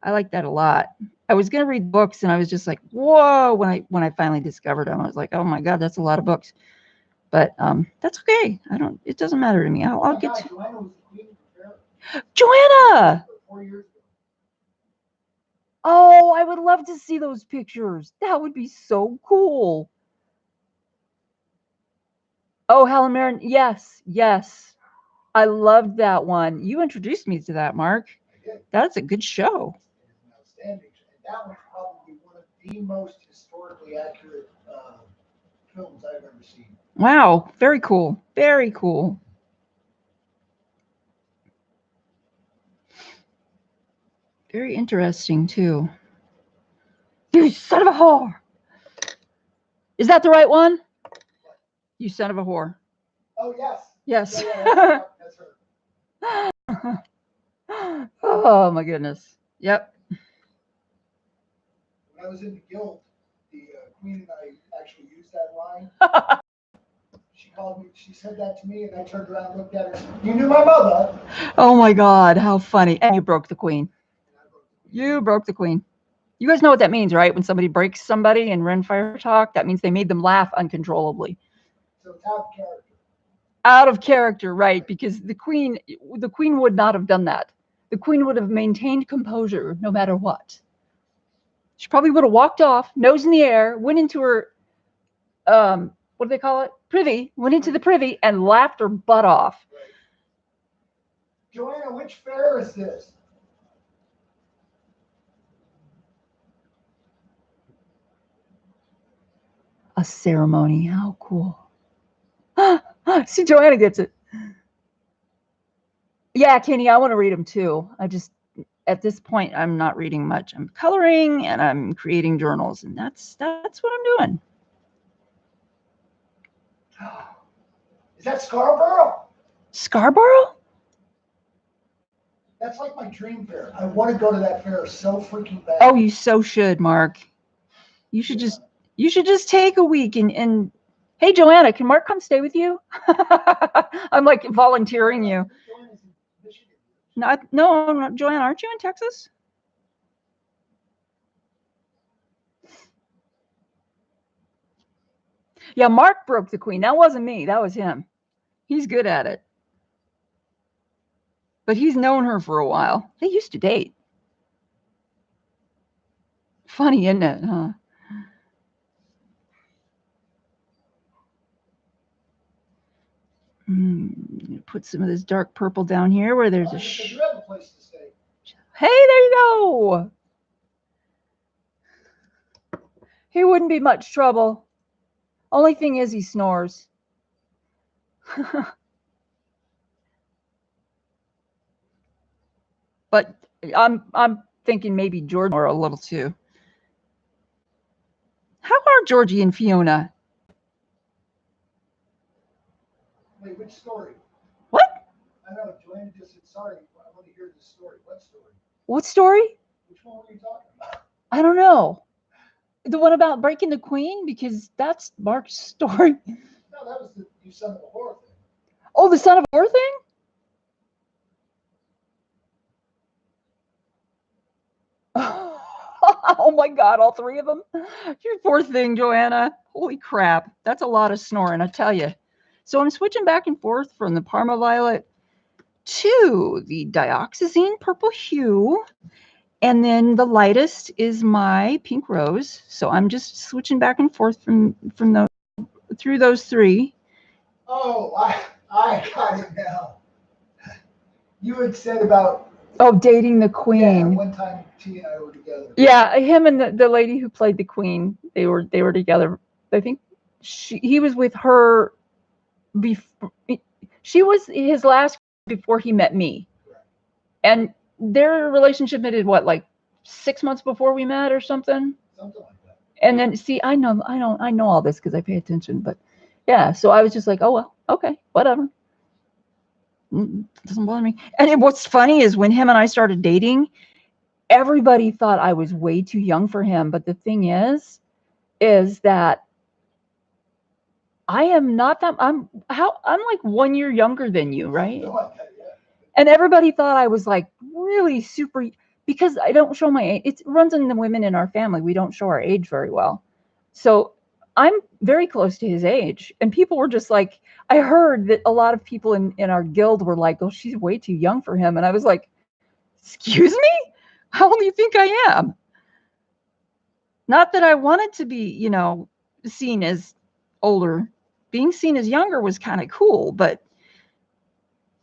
I like that a lot. I was gonna read books, and I was just like, whoa! When I finally discovered them, I was like, oh my god, that's a lot of books. But that's okay. I don't. It doesn't matter to me. I'll get to Joanna was the queen of the Joanna. 4 years ago. Oh, I would love to see those pictures. That would be so cool. Oh, Helen Mirren. Yes, yes. I loved that one. You introduced me to that, Mark. I did. That's a good show. It is an outstanding show. And that was probably one of the most historically accurate films I've ever seen. Wow, very cool. Very cool. Very interesting too. You son of a whore. Is that the right one? You son of a whore. Oh, yes. Yes. Yeah, that's her. Oh my goodness. Yep. When I was in the guild, the queen and I actually used that line. She called me, she said that to me, and I turned around and looked at her and said, you knew my mother. Oh my God, how funny. And you broke the queen. You broke the queen. You guys know what that means, right? When somebody breaks somebody in Ren Fire Talk, that means they made them laugh uncontrollably. So it's out of character. Out of character, right? Because the queen would not have done that. The queen would have maintained composure no matter what. She probably would have walked off, nose in the air, went into her, what do they call it? Privy, went into the privy and laughed her butt off. Right. Joanna, which fair is this? A ceremony, how cool. See, Joanna gets it. Yeah, Kenny, I want to read them too. I just, at this point, I'm not reading much. I'm coloring and I'm creating journals, and that's what I'm doing. Is that Scarborough? Scarborough? That's like my dream fair. I want to go to that fair so freaking bad. Oh, you so should, Mark. You should just take a week and hey, Joanna, can Mark come stay with you? I'm like volunteering you. No, Joanna, aren't you in Texas? Yeah, Mark broke the queen. That wasn't me. That was him. He's good at it. But he's known her for a while. They used to date. Funny, isn't it? Huh? Put some of this dark purple down here where there's you have a place to stay. Hey, there you go. He wouldn't be much trouble. Only thing is he snores. But I'm thinking maybe George or a little too. How are Georgie and Fiona? Wait, which story? What? I know, Joanna just said sorry. I want to hear the story. What story? What story? Which one were you talking about? I don't know. The one about breaking the queen? Because that's Mark's story. No, that was the you son of a whore thing. Oh, the son of a whore thing? Oh my God, all three of them? You poor thing, Joanna. Holy crap. That's a lot of snoring, I tell you. So I'm switching back and forth from the Parma Violet to the dioxazine purple hue. And then the lightest is my pink rose. So I'm just switching back and forth from those through those three. Oh, I got it now. You had said about dating the queen. Yeah, one time T and I were together. Yeah, him and the lady who played the queen, they were together. I think he was with her before. She was his last before he met me. Right. And their relationship ended like 6 months before we met or something. Something like that. And then I know all this because I pay attention, but yeah, so I was just like, oh well, okay, whatever. Doesn't bother me. And what's funny is when him and I started dating, everybody thought I was way too young for him. But the thing is that I am not that. I'm like 1 year younger than you, right? And everybody thought I was like really super, because I don't show my age. It runs in the women in our family. We don't show our age very well. So I'm very close to his age. And people were just like, I heard that a lot of people in our guild were like, oh, she's way too young for him. And I was like, excuse me? How old do you think I am? Not that I wanted to be, you know, seen as older. Being seen as younger was kind of cool, but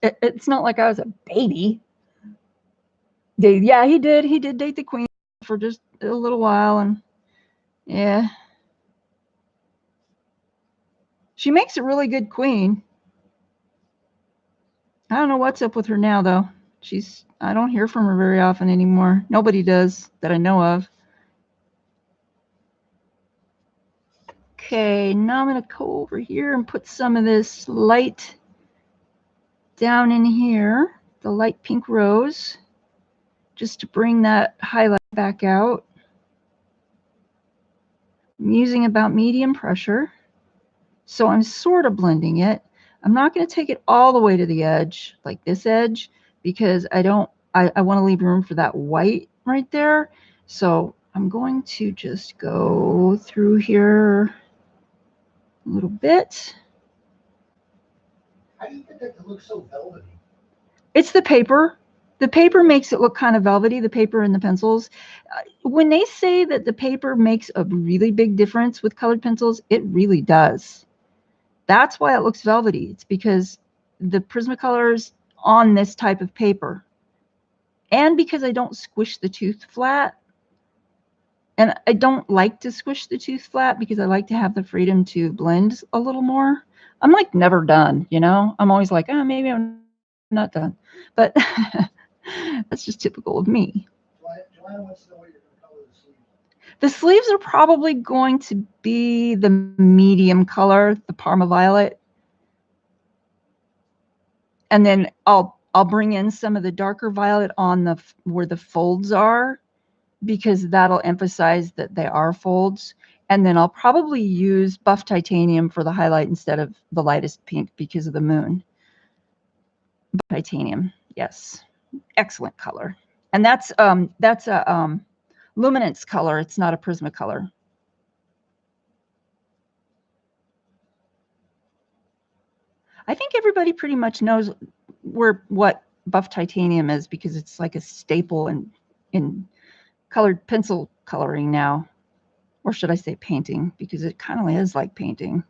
it's not like I was a baby. Yeah, he did. He did date the queen for just a little while, and yeah, she makes a really good queen. I don't know what's up with her now, though. I don't hear from her very often anymore. Nobody does that I know of. Okay, now I'm going to go over here and put some of this light down in here, the light pink rose, just to bring that highlight back out. I'm using about medium pressure, so I'm sort of blending it. I'm not going to take it all the way to the edge, like this edge, because I want to leave room for that white right there. So I'm going to just go through here a little bit. How do you get that to look so velvety? It's the paper. The paper makes it look kind of velvety, the paper and the pencils. When they say that the paper makes a really big difference with colored pencils, it really does. That's why it looks velvety. It's because the Prismacolor's on this type of paper. And because I don't squish the tooth flat. And I don't like to squish the tooth flat because I like to have the freedom to blend a little more. I'm like never done, you know? I'm always like, oh, maybe I'm not done. But that's just typical of me. Joanna wants to know what you're going to color the sleeves. The sleeves are probably going to be the medium color, the Parma Violet. And then I'll bring in some of the darker violet on where the folds are, because that'll emphasize that they are folds. And then I'll probably use buff titanium for the highlight instead of the lightest pink because of the moon. Titanium, yes, excellent color. And that's a luminance color. It's not a Prismacolor. I think everybody pretty much knows what buff titanium is, because it's like a staple in colored pencil coloring now. Or should I say painting, because it kind of is like painting.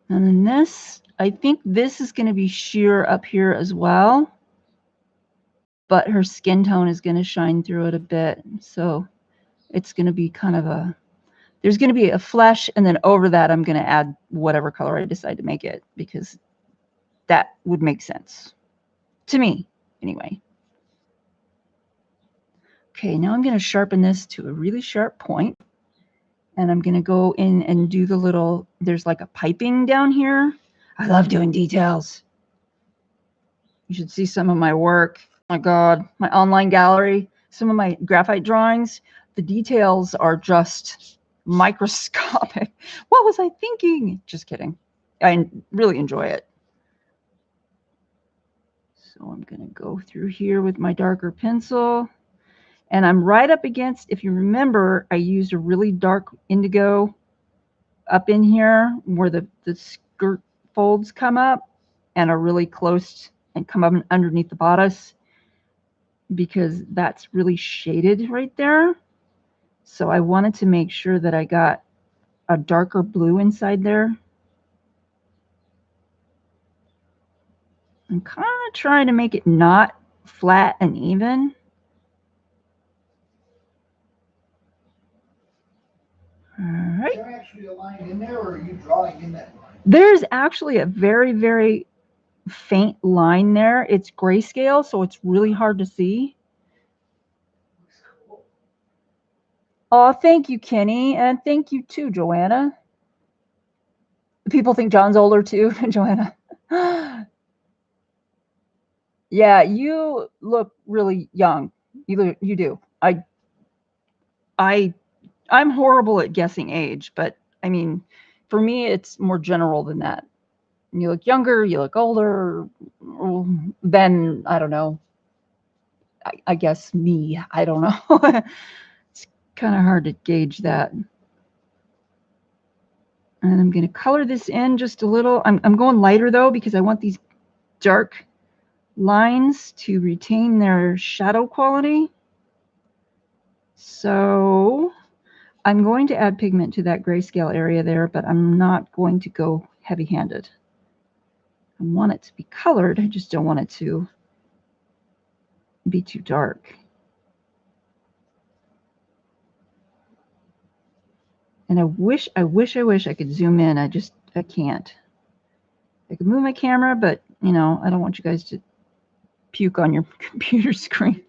And then this, I think this is going to be sheer up here as well. But her skin tone is going to shine through it a bit. So it's going to be kind of there's going to be a flesh, and then over that I'm going to add whatever color I decide to make it, because that would make sense to me anyway. Okay, now I'm going to sharpen this to a really sharp point, and I'm going to go in and do the little, there's like a piping down here. I love doing details. You should see some of my work. Oh my God, my online gallery, some of my graphite drawings, the details are just microscopic. What was I thinking? Just kidding. I really enjoy it. So I'm going to go through here with my darker pencil. And I'm right up against, if you remember, I used a really dark indigo up in here where the skirt folds come up and are really close and come up underneath the bodice, because that's really shaded right there. So I wanted to make sure that I got a darker blue inside there. I'm kind of trying to make it not flat and even. All right. Is there actually a line in there, or are you drawing in that line? There's actually a very, very faint line there. It's grayscale, so it's really hard to see. Looks cool. Oh, thank you, Kenny, and thank you too, Joanna. People think John's older too, Joanna. Yeah, you look really young. You do. I'm horrible at guessing age, but I mean, for me, it's more general than that. You look younger, you look older. Then I don't know. I guess me. I don't know. It's kind of hard to gauge that. And I'm going to color this in just a little. I'm going lighter though because I want these dark lines to retain their shadow quality. So I'm going to add pigment to that grayscale area there, but I'm not going to go heavy-handed. I want it to be colored. I just don't want it to be too dark. And I wish I could zoom in. I can't. I could move my camera, but you know, I don't want you guys to puke on your computer screen.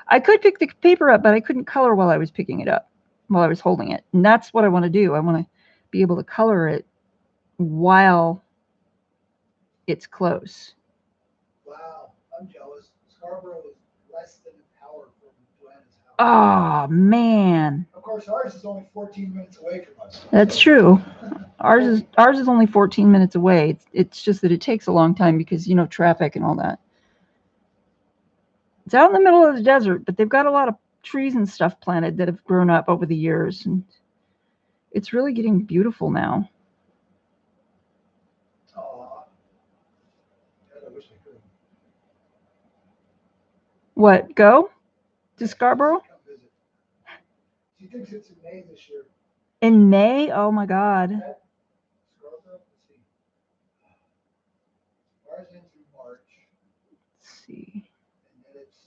I could pick the paper up, but I couldn't color while I was picking it up, while I was holding it. And that's what I want to do. I want to be able to color it while it's close. Wow, I'm jealous. Scarborough is less than an hour from Joanna's house. Oh, man. Of course, ours is only 14 minutes away from us. That's true. Ours is only 14 minutes away. It's just that it takes a long time because, you know, traffic and all that. It's out in the middle of the desert, but they've got a lot of trees and stuff planted that have grown up over the years. And it's really getting beautiful now. Aw. God, I wish I could. What, go to Scarborough? Come visit. She thinks it's in May this year. In May? Oh, my God. Scarborough? Let's see. Ours ends in March. Let's see. And then it's.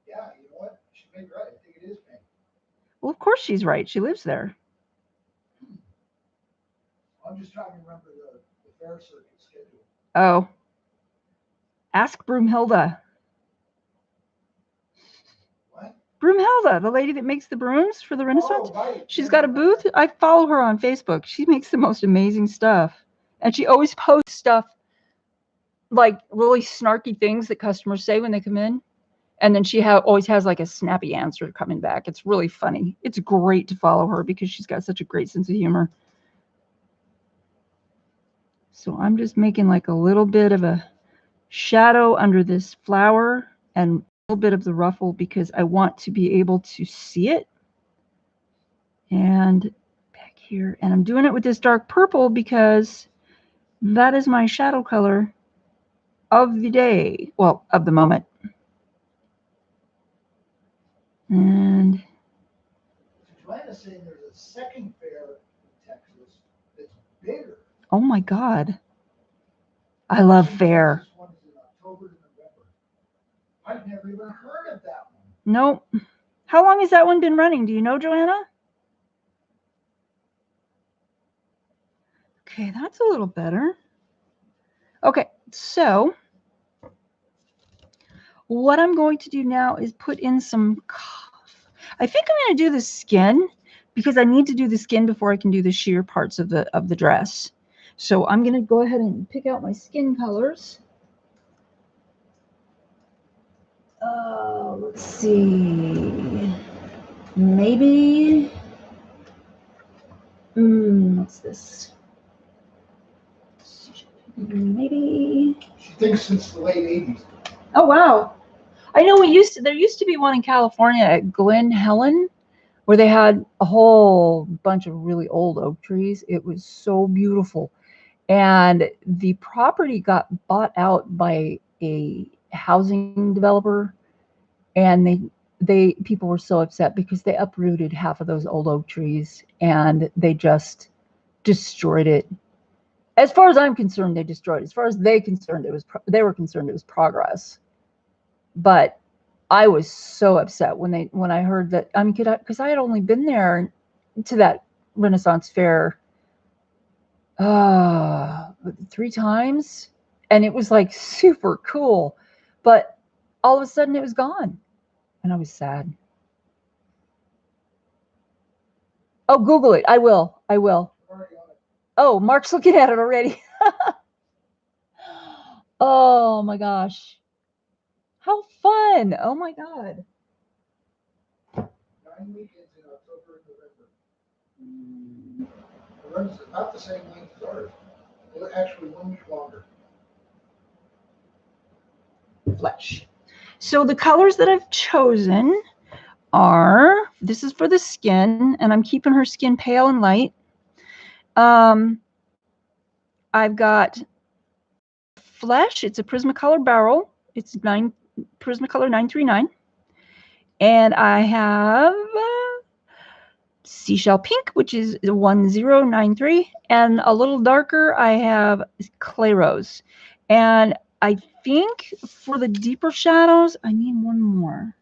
Yeah, you know what? She may be right. I think it is May. Well, of course she's right. She lives there. I'm just trying to remember the fair circuit schedule. Oh. Ask Broomhilda. What? Broomhilda, the lady that makes the brooms for the Renaissance. Oh, right. She's got a booth. I follow her on Facebook. She makes the most amazing stuff. And she always posts stuff like really snarky things that customers say when they come in. And then she always has like a snappy answer coming back. It's really funny. It's great to follow her because she's got such a great sense of humor. So I'm just making like a little bit of a shadow under this flower and a little bit of the ruffle because I want to be able to see it. And back here, and I'm doing it with this dark purple because that is my shadow color of the day, well, of the moment. And Joanna's saying there's a second fair in Texas that's bigger. oh my God, I love fair. This one is in October to November. I've never even heard of that one. Nope. How long has that one been running? Do you know, Joanna? Okay, that's a little better. Okay, so what I'm going to do now is put in some, I think I'm going to do the skin because I need to do the skin before I can do the sheer parts of the dress. So I'm going to go ahead and pick out my skin colors. Let's see. Maybe, what's this? Maybe. She thinks since the late 80s. Oh, wow. I know there used to be one in California at Glen Helen where they had a whole bunch of really old oak trees. It was so beautiful. And the property got bought out by a housing developer, and people were so upset because they uprooted half of those old oak trees and they just destroyed it. As far as I'm concerned, they destroyed it. As far as they were concerned it was progress. But I was so upset when I heard that. I mean, because I had only been there to that Renaissance fair 3 times, and it was like super cool. But all of a sudden, it was gone, and I was sad. Oh, Google it. I will. I will. Already on it. Oh, Mark's looking at it already. Oh my gosh. How fun. Oh my God. 9 weekends in October and November. It runs about the same length as ours. Well, actually, 1 week longer. Flesh. So the colors that I've chosen are, this is for the skin, and I'm keeping her skin pale and light. I've got flesh. It's a Prismacolor barrel. It's Prismacolor 939. And I have seashell pink, which is 1093. And a little darker, I have clay rose. And I think for the deeper shadows, I need one more.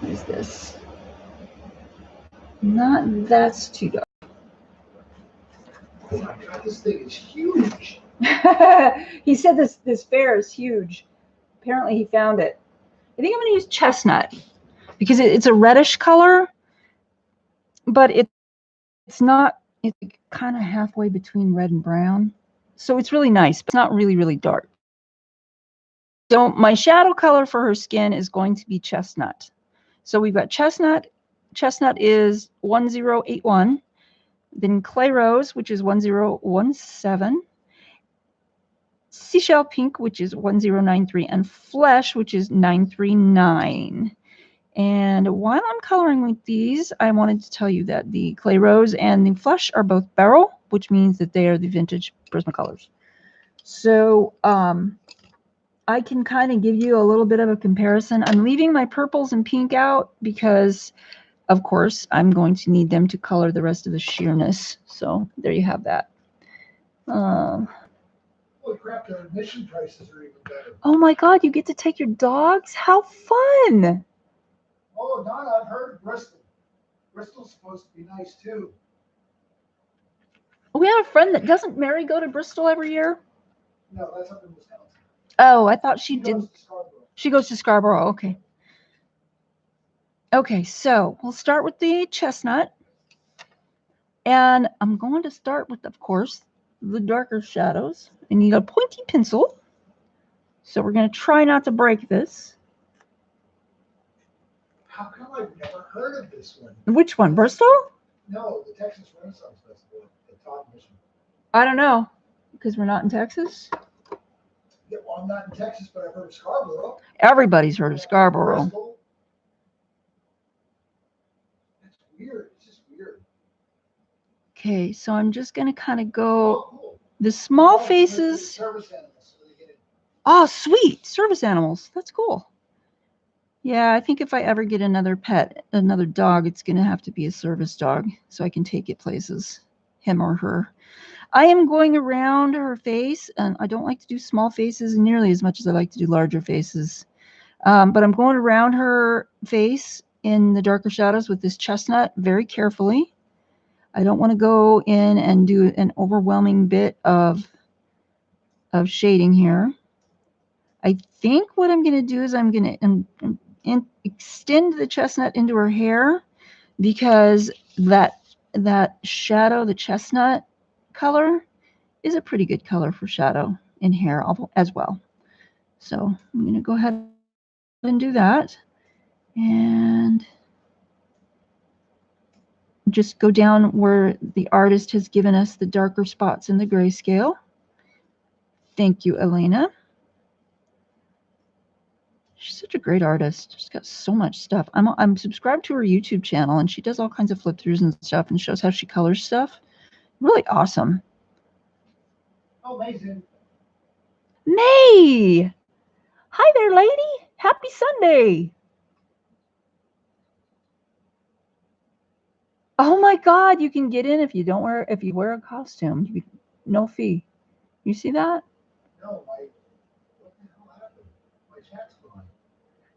What is this? Not that's too dark. Oh my God, this thing is huge. He said this fair is huge. Apparently he found it. I think I'm going to use chestnut because it's a reddish color, but it's not. It's kind of halfway between red and brown, so it's really nice, but it's not really, really dark. So my shadow color for her skin is going to be chestnut. So we've got chestnut. Chestnut is 1081. Then clay rose, which is 1017. Seashell pink, which is 1093, and flesh, which is 939. And while I'm coloring with these, I wanted to tell you that the clay rose and the flesh are both beryl, which means that they are the vintage Prismacolors. So I can kind of give you a little bit of a comparison. I'm leaving my purples and pink out because, of course, I'm going to need them to color the rest of the sheerness. So there you have that. Holy crap, their admission prices are even better. Oh my God, you get to take your dogs? How fun! Oh, Donna, I've heard of Bristol. Bristol's supposed to be nice too. We have a friend that doesn't Mary go to Bristol every year? No, that's up in Wisconsin. Oh, I thought she did. Goes to Scarborough. She goes to Scarborough. Okay. Okay, so we'll start with the chestnut. And I'm going to start with, of course, the darker shadows. I need a pointy pencil. So we're going to try not to break this. How come I've never heard of this one? Which one? Bristol? No, the Texas Renaissance Festival at Todd Mission. I don't know, because we're not in Texas. Yeah, well, I'm not in Texas, but I've heard of Scarborough. Everybody's heard of Scarborough. Bristol. That's weird. It's just weird. Okay, so I'm just going to kind of go. Oh, cool. The small Oh, faces. Service animals. So they get it. Oh, sweet. Service animals. That's cool. Yeah, I think if I ever get another pet, another dog, it's going to have to be a service dog so I can take it places, him or her. I am going around her face, and I don't like to do small faces nearly as much as I like to do larger faces. But I'm going around her face in the darker shadows with this chestnut very carefully. I don't want to go in and do an overwhelming bit of shading here. I think what I'm going to do is I'm going to extend the chestnut into her hair because that shadow, the chestnut color, is a pretty good color for shadow in hair as well. So I'm going to go ahead and do that. And just go down where the artist has given us the darker spots in the grayscale. Thank you, Alena. She's such a great artist. She's got so much stuff. I'm subscribed to her YouTube channel, and she does all kinds of flip throughs and stuff and shows how she colors stuff. Really awesome. Amazing. May! Hi there, lady. Happy Sunday. Oh my God, you can get in if you wear a costume. No fee. You see that? No, what the hell happened? My chat's gone.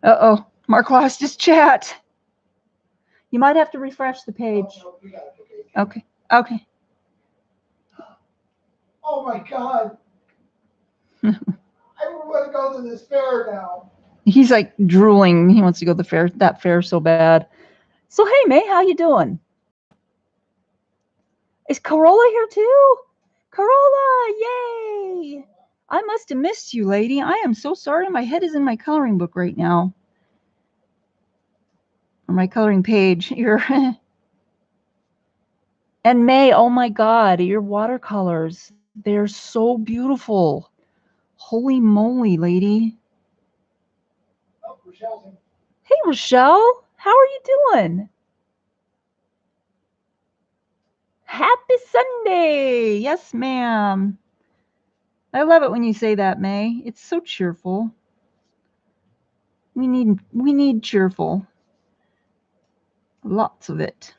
Uh-oh. Mark lost his chat. You might have to refresh the page. Oh, no, we got it. Okay. Okay. Oh my God. I want to go to this fair now. He's like drooling. He wants to go to the fair, that fair so bad. So hey, May, how you doing? Is Corolla here too? Corolla, yay! I must have missed you, lady. I am so sorry. My head is in my coloring book right now. Or my coloring page. And May, oh my God, your watercolors. They're so beautiful. Holy moly, lady. Oh, Rochelle's in. Hey, Rochelle. How are you doing? Happy Sunday. Yes, ma'am. I love it when you say that, May. It's so cheerful. We need cheerful. Lots of it.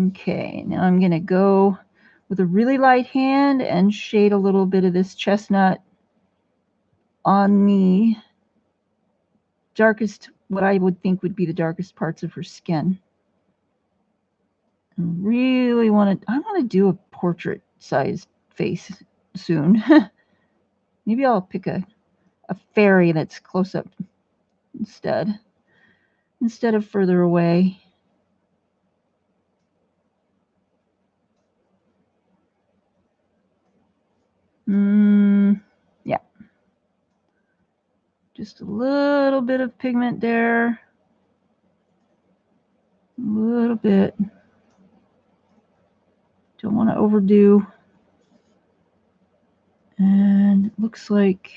Okay, now I'm going to go with a really light hand and shade a little bit of this chestnut on the darkest, what I would think would be the darkest parts of her skin. I really want to do a portrait sized face soon. Maybe I'll pick a fairy that's close up instead of further away. Yeah. Just a little bit of pigment there. A little bit. Don't want to overdo. And it looks like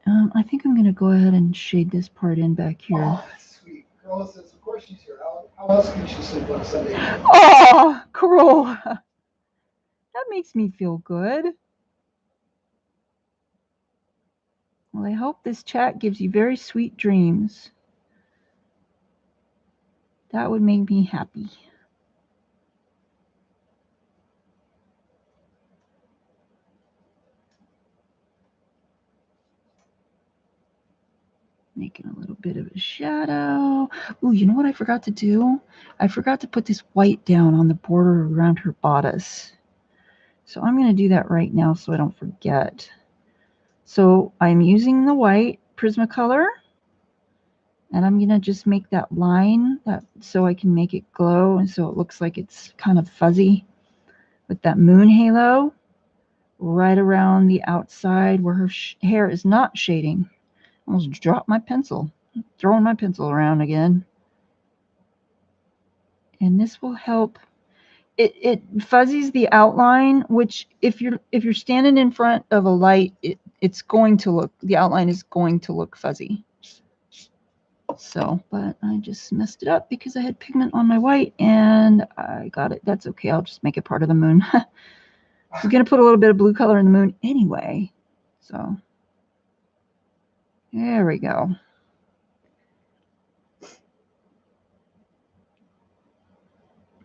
I think I'm going to go ahead and shade this part in back here. Oh, that's sweet. Corolla says, of course she's here. How else can she sleep on a Sunday? Oh, Corolla. That makes me feel good. Well, I hope this chat gives you very sweet dreams. That would make me happy. Making a little bit of a shadow. Ooh, you know what I forgot to do? I forgot to put this white down on the border around her bodice. So I'm going to do that right now so I don't forget. So I'm using the white Prismacolor. And I'm going to just make that line so I can make it glow and so it looks like it's kind of fuzzy with that moon halo right around the outside where her hair is not shading. Almost dropped my pencil. Throwing my pencil around again. And this will help. It fuzzies the outline, which if you're standing in front of a light, it's going to look, the outline is going to look fuzzy. So, but I just messed it up because I had pigment on my white and I got it. That's okay. I'll just make it part of the moon. I was going to put a little bit of blue color in the moon anyway. So there we go.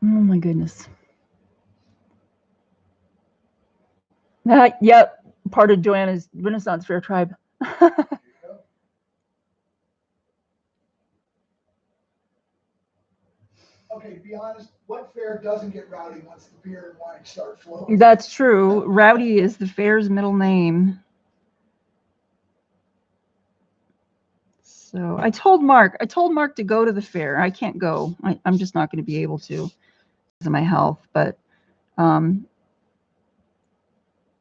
Oh my goodness. Yep. Part of Joanna's Renaissance Fair tribe. Okay, to be honest, what fair doesn't get rowdy once the beer and wine start flowing? That's true. Rowdy is the fair's middle name. So I told Mark to go to the fair. I can't go. I'm just not going to be able to because of my health. But, and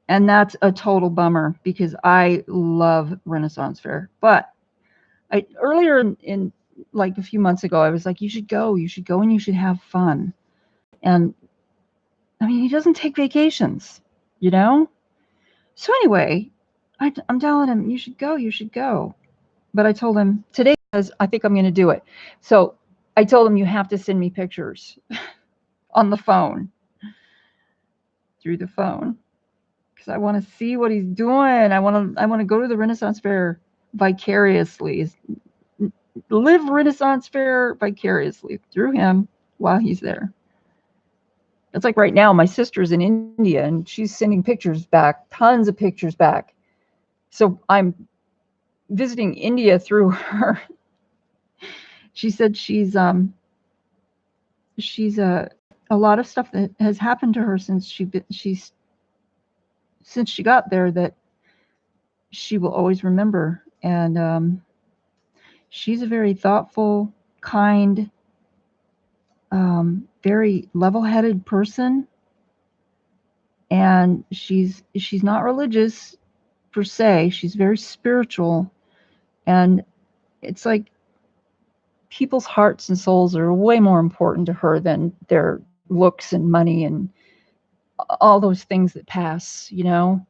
that's a total bummer because I love Renaissance Fair. But earlier in like a few months ago, I was like, you should go and you should have fun. And I mean, he doesn't take vacations, you know? So anyway, I'm telling him, you should go. But I told him today, because I think I'm going to do it. So I told him, you have to send me pictures on the phone, through the phone, because I want to see what he's doing. I want to go to the Renaissance Fair vicariously, live Renaissance Fair vicariously through him while he's there. It's like right now, my sister's in India and she's sending pictures back, tons of pictures back. So I'm visiting India through her. She said she's a lot of stuff that has happened to her since she's since she got there that she will always remember. And she's a very thoughtful, kind, very level-headed person. And she's not religious per se. She's very spiritual. And it's like people's hearts and souls are way more important to her than their looks and money and all those things that pass, you know.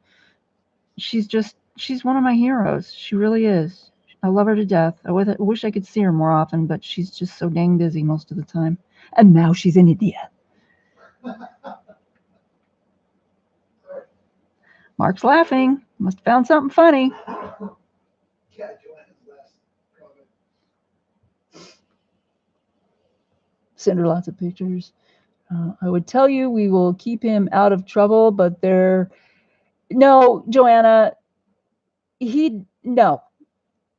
She's one of my heroes. She really is. I love her to death. I wish I could see her more often, but she's just so dang busy most of the time. And now she's in India. Mark's laughing. Must have found something funny. Yeah, Joanna's last comment. Send her lots of pictures. I would tell you we will keep him out of trouble, but no, Joanna, no.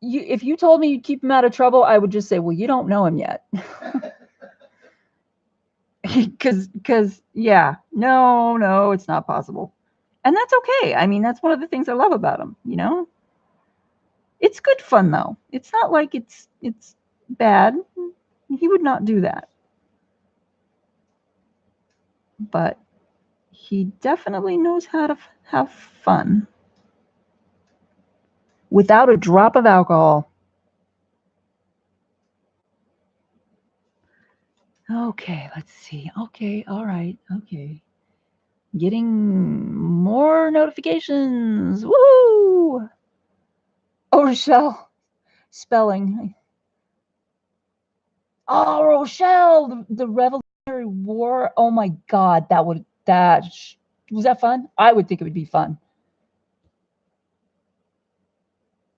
If you told me you'd keep him out of trouble, I would just say, well, you don't know him yet. Because yeah, no, it's not possible. And that's okay. I mean, that's one of the things I love about him, you know? It's good fun though. It's not like it's bad. He would not do that. But he definitely knows how to have fun without a drop of alcohol. Okay, let's see. Okay, all right. Okay. Getting more notifications. Woo! Oh, Rochelle. Spelling. Oh, Rochelle, the Revolutionary War. Oh my God, was that fun? I would think it would be fun.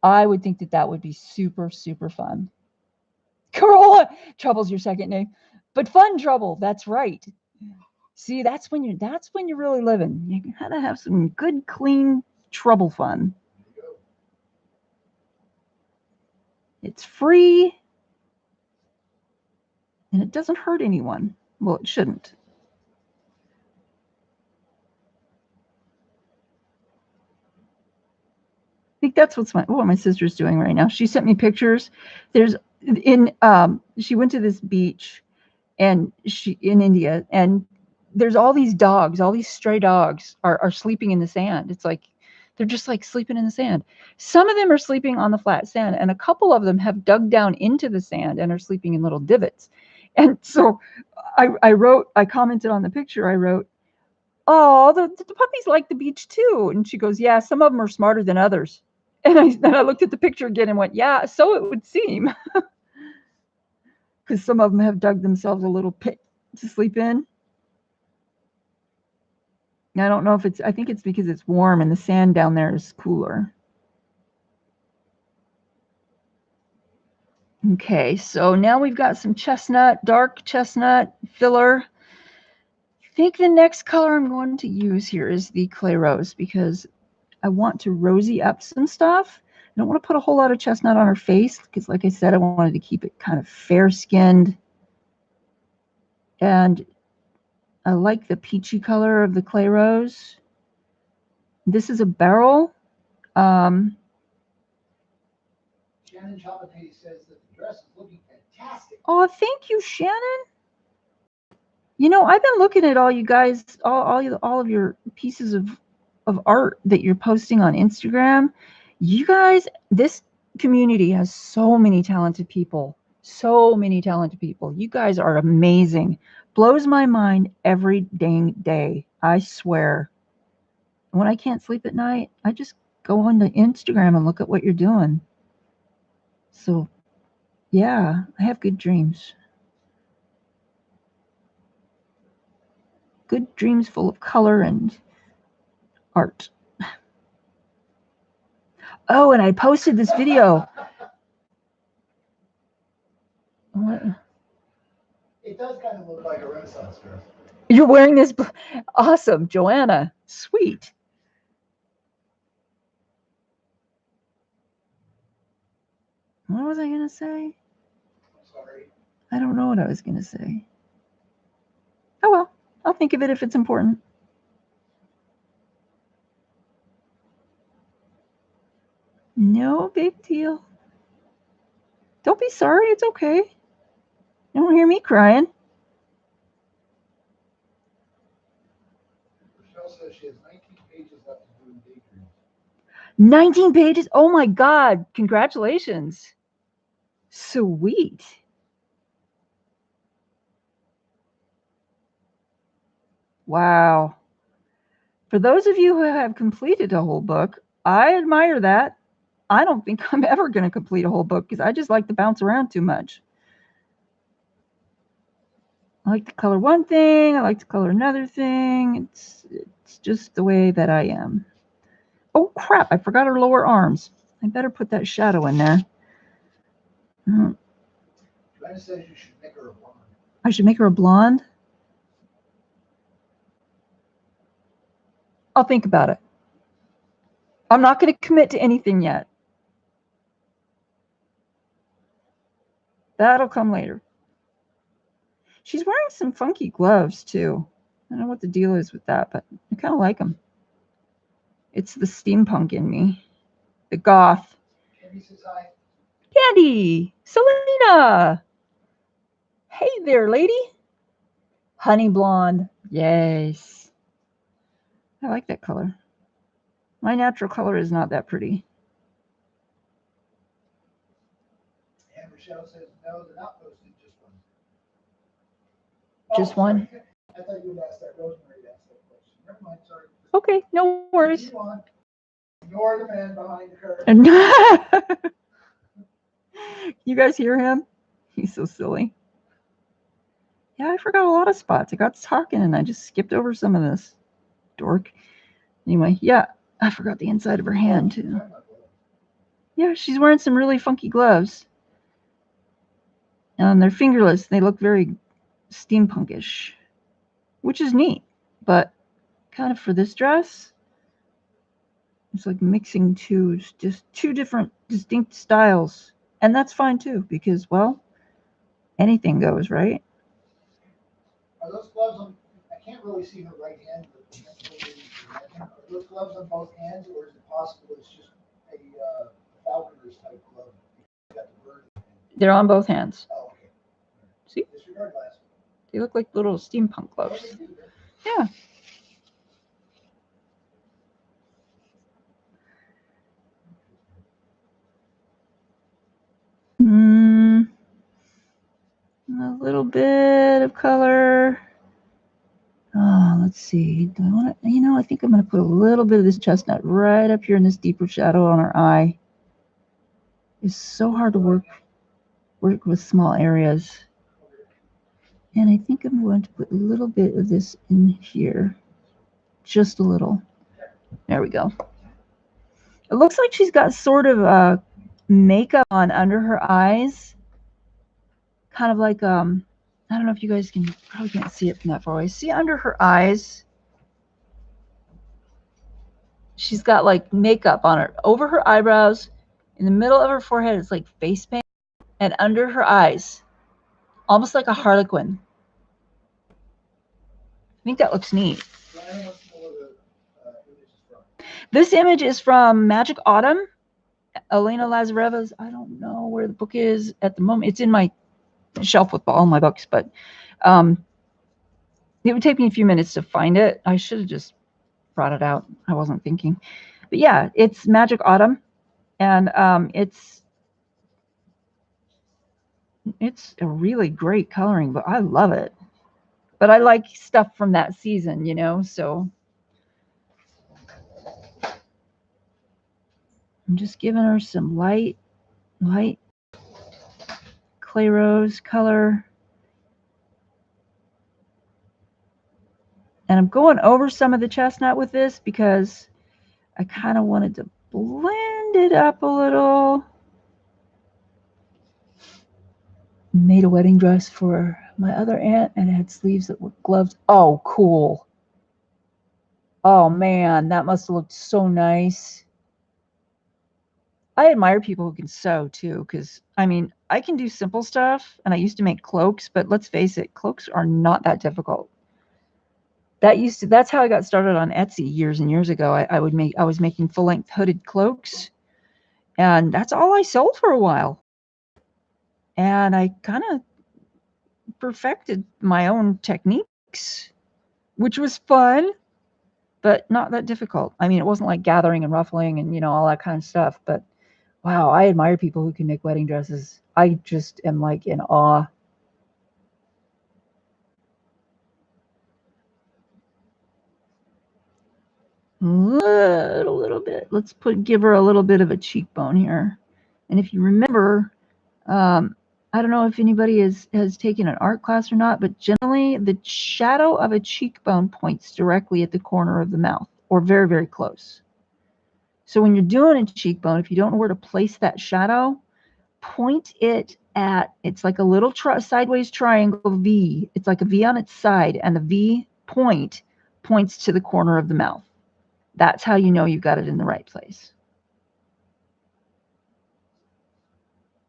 I would think that would be super, super fun. Corolla, Trouble's your second name, but fun trouble. That's right. See, that's when you're really living. You gotta have some good, clean trouble fun. It's free, and it doesn't hurt anyone. Well, it shouldn't. I think that's what my sister's doing right now. She sent me pictures. She went to this beach and in India, and there's all these dogs, all these stray dogs are sleeping in the sand. It's like they're just like sleeping in the sand. Some of them are sleeping on the flat sand, and a couple of them have dug down into the sand and are sleeping in little divots. And so I commented on the picture. I wrote, "Oh, the puppies like the beach too." And she goes, "Yeah, some of them are smarter than others." And then I looked at the picture again and went, "Yeah, so it would seem." Because some of them have dug themselves a little pit to sleep in. I don't know I think it's because it's warm and the sand down there is cooler. Okay, so now we've got some dark chestnut filler. I think the next color I'm going to use here is the clay rose because I want to rosy up some stuff. I don't want to put a whole lot of chestnut on her face because, like I said, I wanted to keep it kind of fair-skinned. And I like the peachy color of the clay rose. This is a barrel. Shannon Chabate says that the dress is looking fantastic. Oh, thank you, Shannon. You know, I've been looking at all you guys, all of your pieces of art that you're posting on Instagram. You guys, this community has so many talented people. So many talented people. You guys are amazing. Blows my mind every dang day. I swear. When I can't sleep at night, I just go on to Instagram and look at what you're doing. So, yeah, I have good dreams. Good dreams full of color and art. Oh, and I posted this video. What? It does kind of look like a Renaissance dress. You're wearing this? Awesome, Joanna. Sweet. What was I going to say? Sorry. I don't know what I was going to say. Oh, well, I'll think of it if it's important. No big deal. Don't be sorry. It's okay. You don't hear me crying. Michelle says she has 19 pages left to do in Daydream. 19 pages? Oh my God. Congratulations. Sweet. Wow. For those of you who have completed a whole book, I admire that. I don't think I'm ever going to complete a whole book because I just like to bounce around too much. I like to color one thing. I like to color another thing. It's just the way that I am. Oh, crap. I forgot her lower arms. I better put that shadow in there. Joanna says you should make her a blonde. I should make her a blonde. I'll think about it. I'm not going to commit to anything yet. That'll come later. She's wearing some funky gloves, too. I don't know what the deal is with that, but I kind of like them. It's the steampunk in me. The goth. Candy says hi. Candy! Selena! Hey there, lady. Honey blonde. Yes. I like that color. My natural color is not that pretty. And Michelle says, no, they're not posted, just one. Just one? Sorry. I thought you would ask that. Rosemary asked that question. Never mind, sorry. Okay, no worries. Ignore the man behind the curtain. You guys hear him? He's so silly. Yeah, I forgot a lot of spots. I got talking and I just skipped over some of this. Dork. Anyway, yeah, I forgot the inside of her hand too. Yeah, she's wearing some really funky gloves. And they're fingerless. They look very steampunkish, which is neat. But kind of for this dress, it's like mixing just two different distinct styles. And that's fine too, because, well, anything goes, right? Are those gloves on, I can't really see her right hand, but are those gloves on both hands, or is it possible it's just a falconer's type glove? You got the bird in hand. They're on both hands. Oh, okay. See? Disregard last one. They look like little steampunk gloves. Oh, they do. Yeah. A little bit of color. Oh, let's see. Do I want to, I think I'm going to put a little bit of this chestnut right up here in this deeper shadow on her eye. It's so hard to work with small areas. And I think I'm going to put a little bit of this in here. Just a little. There we go. It looks like she's got sort of makeup on under her eyes. Kind of like, I don't know if you guys probably can't see it from that far away. See under her eyes? She's got like makeup on her, over her eyebrows. In the middle of her forehead, it's like face paint. And under her eyes, almost like a harlequin. I think that looks neat. This image is from Magic Autumn. Alena Lazareva's. I don't know where the book is at the moment. It's in my shelf with all my books, but it would take me a few minutes to find it. I should have just brought it out. I wasn't thinking. But yeah, it's Magic Autumn. And it's a really great coloring book. I love it. But I like stuff from that season, so I'm just giving her some light clay rose color. And I'm going over some of the chestnut with this because I kind of wanted to blend it up a little. Made a wedding dress for my other aunt, and it had sleeves that were gloves. Oh, cool. Oh, man, that must have looked so nice. I admire people who can sew, too, because, I mean, I can do simple stuff, and I used to make cloaks, but let's face it, cloaks are not that difficult. That's how I got started on Etsy years and years ago. I was making full-length hooded cloaks, And that's all I sold for a while. And I kind of perfected my own techniques, which was fun, but not that difficult. I mean, it wasn't like gathering and ruffling and, all that kind of stuff. But wow, I admire people who can make wedding dresses. I just am like in awe. Little bit. Let's give her a little bit of a cheekbone here. And if you remember, I don't know if anybody has taken an art class or not, but generally the shadow of a cheekbone points directly at the corner of the mouth or very, very close. So when you're doing a cheekbone, if you don't know where to place that shadow, point it at, it's like a little sideways triangle V. It's like a V on its side, and the V points to the corner of the mouth. That's how you know you've got it in the right place.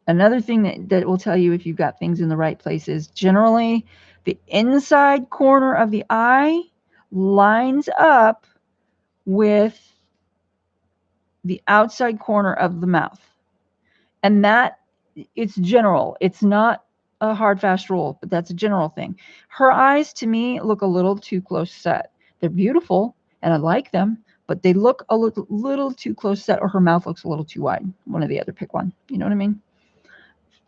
Another thing that will tell you if you've got things in the right place is generally the inside corner of the eye lines up with the outside corner of the mouth. And that, it's general. It's not a hard, fast rule, but that's a general thing. Her eyes, to me, look a little too close set. They're beautiful, and I like them, but they look a little too close set, or her mouth looks a little too wide. One or the other, pick one. You know what I mean?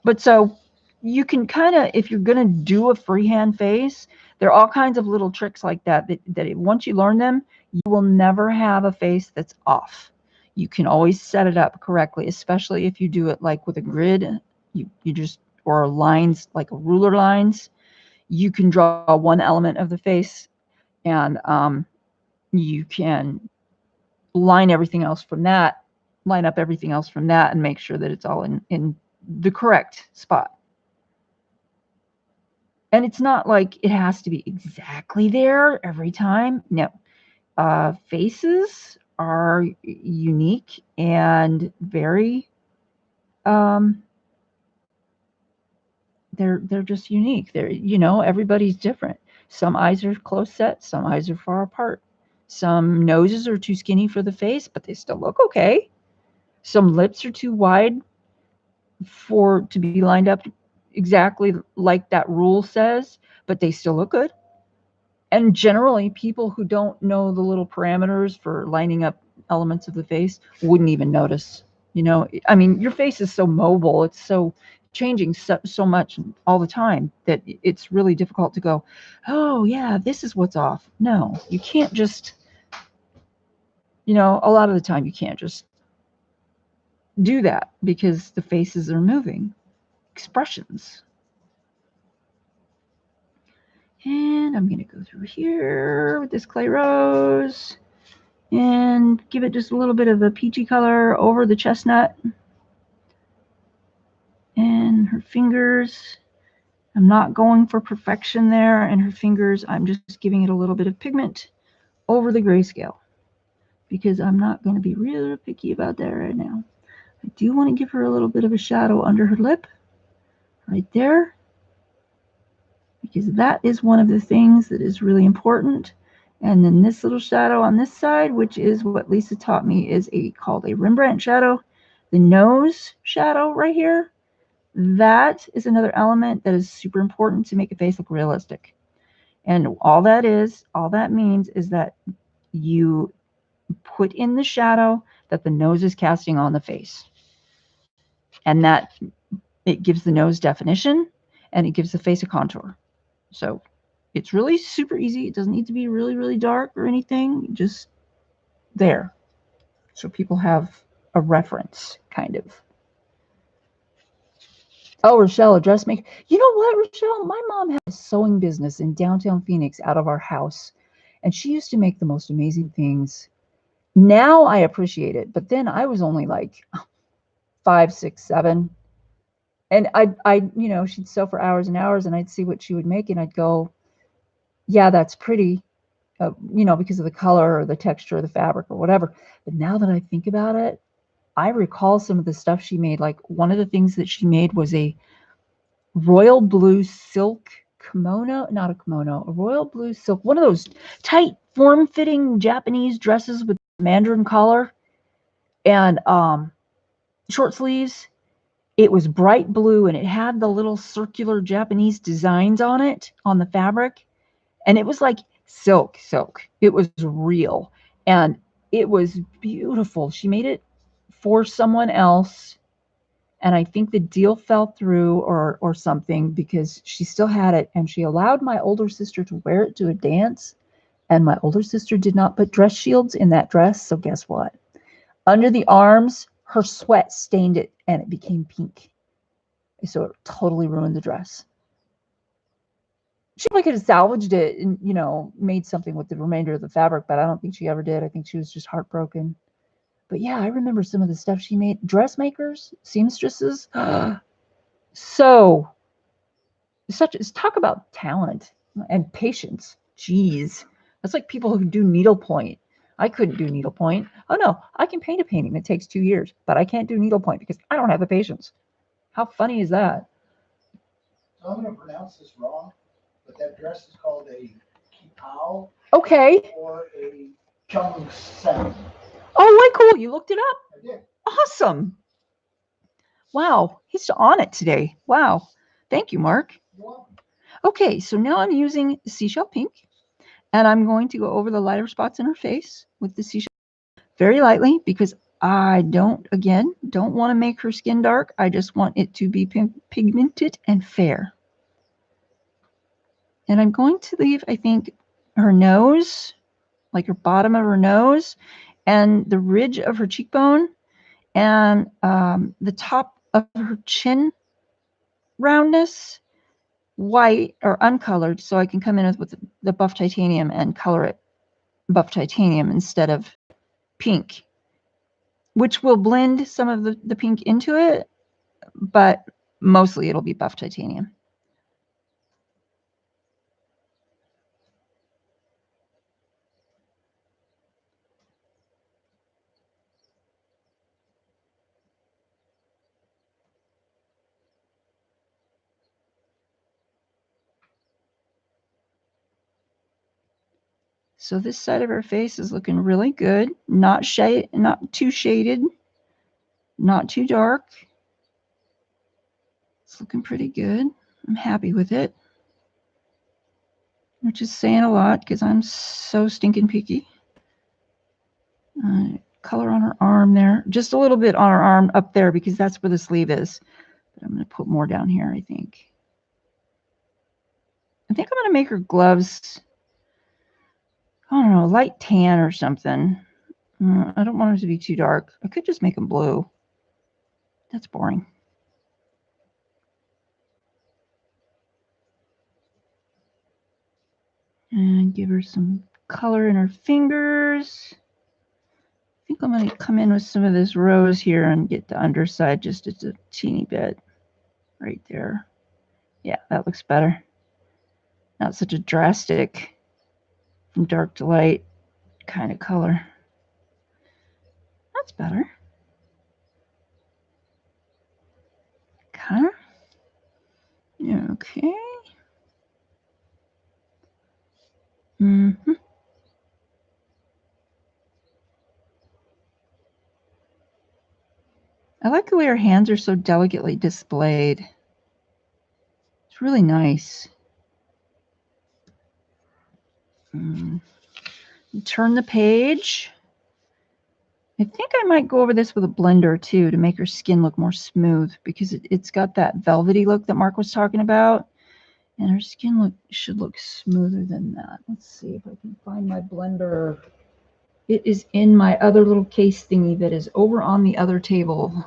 But so you can kind of, if you're going to do a freehand face, there are all kinds of little tricks like that once you learn them, you will never have a face that's off. You can always set it up correctly, especially if you do it like with a grid, you just, or lines, like ruler lines. You can draw one element of the face, and you can line up everything else from that, and make sure that it's all in the correct spot. And it's not like it has to be exactly there every time. No. Faces are unique and very, they're just unique. Everybody's different. Some eyes are close set, some eyes are far apart. Some noses are too skinny for the face, but they still look okay. Some lips are too wide to be lined up exactly like that rule says, but they still look good. And generally, people who don't know the little parameters for lining up elements of the face wouldn't even notice. I mean, your face is so mobile, it's so changing so much all the time that it's really difficult to go, oh yeah, this is what's off. No, you can't just, a lot of the time you can't just do that because the faces are moving. Expressions. And I'm going to go through here with this clay rose and give it just a little bit of a peachy color over the chestnut. And her fingers, I'm not going for perfection there. And her fingers, I'm just giving it a little bit of pigment over the grayscale because I'm not going to be real picky about that right now. I do want to give her a little bit of a shadow under her lip right there, because that is one of the things that is really important. And then this little shadow on this side, which is what Lisa taught me, is called a Rembrandt shadow. The nose shadow right here, that is another element that is super important to make a face look realistic. And all that means is that you put in the shadow that the nose is casting on the face. And that it gives the nose definition and it gives the face a contour. So it's really super easy. It doesn't need to be really, really dark or anything. Just there. So people have a reference, kind of. Oh, Rochelle, a dressmaker. You know what, Rochelle? My mom had a sewing business in downtown Phoenix out of our house. And she used to make the most amazing things. Now I appreciate it. But then I was only like 5, 6, 7. And she'd sew for hours and hours, and I'd see what she would make, and I'd go, yeah, that's pretty. Because of the color or the texture of the fabric or whatever. But now that I think about it, I recall some of the stuff she made. Like one of the things that she made was a royal blue silk kimono, not a kimono, a royal blue silk, one of those tight, form-fitting Japanese dresses with mandarin collar. And short sleeves. It was bright blue and it had the little circular Japanese designs on it, on the fabric. And it was like silk. It was real. And it was beautiful. She made it for someone else. And I think the deal fell through or something, because she still had it. And she allowed my older sister to wear it to a dance. And my older sister did not put dress shields in that dress. So guess what? Under the arms, her sweat stained it and it became pink. So it totally ruined the dress. She probably could have salvaged it and, you know, made something with the remainder of the fabric, but I don't think she ever did. I think she was just heartbroken. But yeah, I remember some of the stuff she made. Dressmakers, seamstresses. So talk about talent and patience. Jeez. That's like people who do needlepoint. I couldn't do needlepoint. Oh no, I can paint a painting that takes 2 years, but I can't do needlepoint because I don't have the patience. How funny is that? So I'm going to pronounce this wrong, but that dress is called a kipao. Okay. Or a cheongsam. Oh, way cool. You looked it up? I did. Awesome. Wow. He's on it today. Wow. Thank you, Mark. You're welcome. Okay, so now I'm using seashell pink, and I'm going to go over the lighter spots in her face with the seashell very lightly, because I don't want to make her skin dark. I just want it to be pigmented and fair. And I'm going to leave, I think, her nose, like her bottom of her nose, and the ridge of her cheekbone, and the top of her chin roundness white or uncolored, so I can come in with the buff titanium and color it buff titanium instead of pink, which will blend some of the pink into it, but mostly it'll be buff titanium. So this side of her face is looking really good. Not too shaded, not too dark. It's looking pretty good. I'm happy with it, which is saying a lot because I'm so stinking picky. Color on her arm there, just a little bit on her arm up there because that's where the sleeve is. But I'm going to put more down here, I think. I'm going to make her gloves, I don't know, light tan or something. I don't want them to be too dark. I could just make them blue. That's boring. And give her some color in her fingers. I think I'm going to come in with some of this rose here and get the underside just a teeny bit right there. Yeah, that looks better. Not such a drastic from dark to light kind of color. That's better. Okay. Okay. Mm-hmm. I like the way her hands are so delicately displayed. It's really nice. Turn the page. I think I might go over this with a blender too to make her skin look more smooth, because it's got that velvety look that Mark was talking about. And her skin should look smoother than that. Let's see if I can find my blender. It is in my other little case thingy that is over on the other table.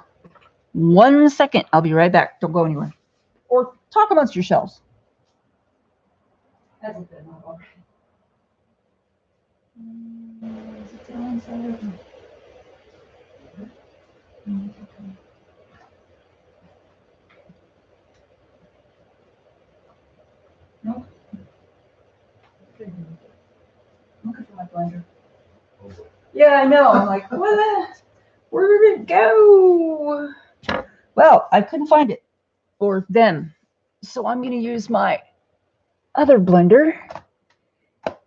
1 second. I'll be right back. Don't go anywhere. Or talk amongst yourselves. That's a good one. Is it down inside of me? No. I'm looking for my blender. Yeah, I know. I'm like, where did it go? Well, I couldn't find it or them. So I'm going to use my other blender.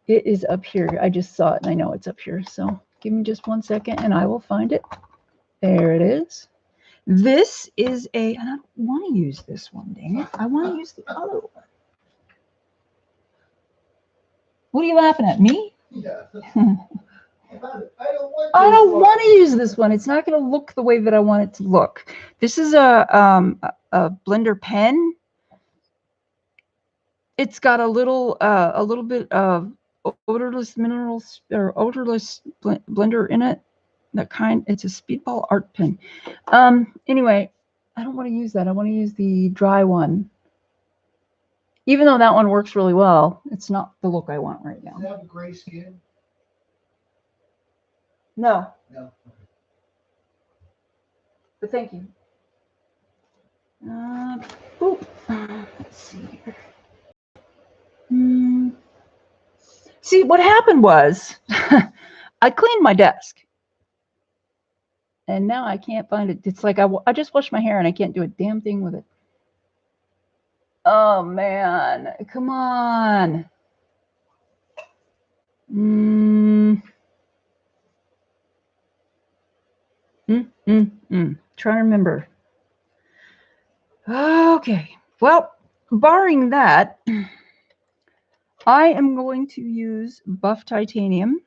It is up here. I just saw it and I know it's up here. So give me just 1 second and I will find it. There it is. This is and I don't want to use this one, dang it. I want to use the other one. What are you laughing at, me? Yeah. I don't want to use this one. It's not going to look the way that I want it to look. This is a blender pen. It's got a little bit of odorless minerals or odorless blender in it. That kind. It's a Speedball art pen. Anyway, I don't want to use that. I want to use the dry one. Even though that one works really well, it's not the look I want right now. Does it have a gray skin? No. No. But thank you. Let's see here. See, what happened was I cleaned my desk. And now I can't find it. It's like I just washed my hair and I can't do a damn thing with it. Oh, man. Come on. Trying to remember. Okay. Well, barring that, I am going to use buff titanium.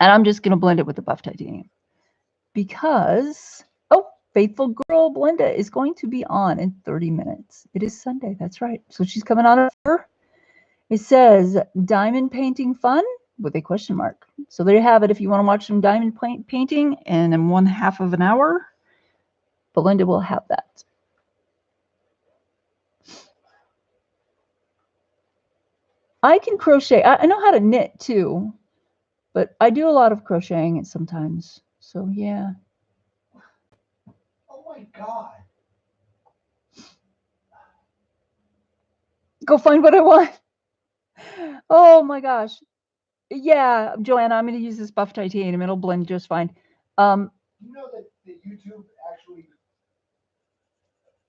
And I'm just going to blend it with the buff titanium. Because, Faithful Girl Blenda is going to be on in 30 minutes. It is Sunday. That's right. So she's coming on at 4. It says diamond painting fun with a question mark. So there you have it. If you want to watch some diamond painting and in 1/2 of an hour, Belinda will have that. I can crochet. I know how to knit too, but I do a lot of crocheting sometimes. So yeah. Oh my God. Go find what I want. Oh my gosh. Yeah, Joanna, I'm going to use this buff titanium. It'll blend just fine. You know that YouTube actually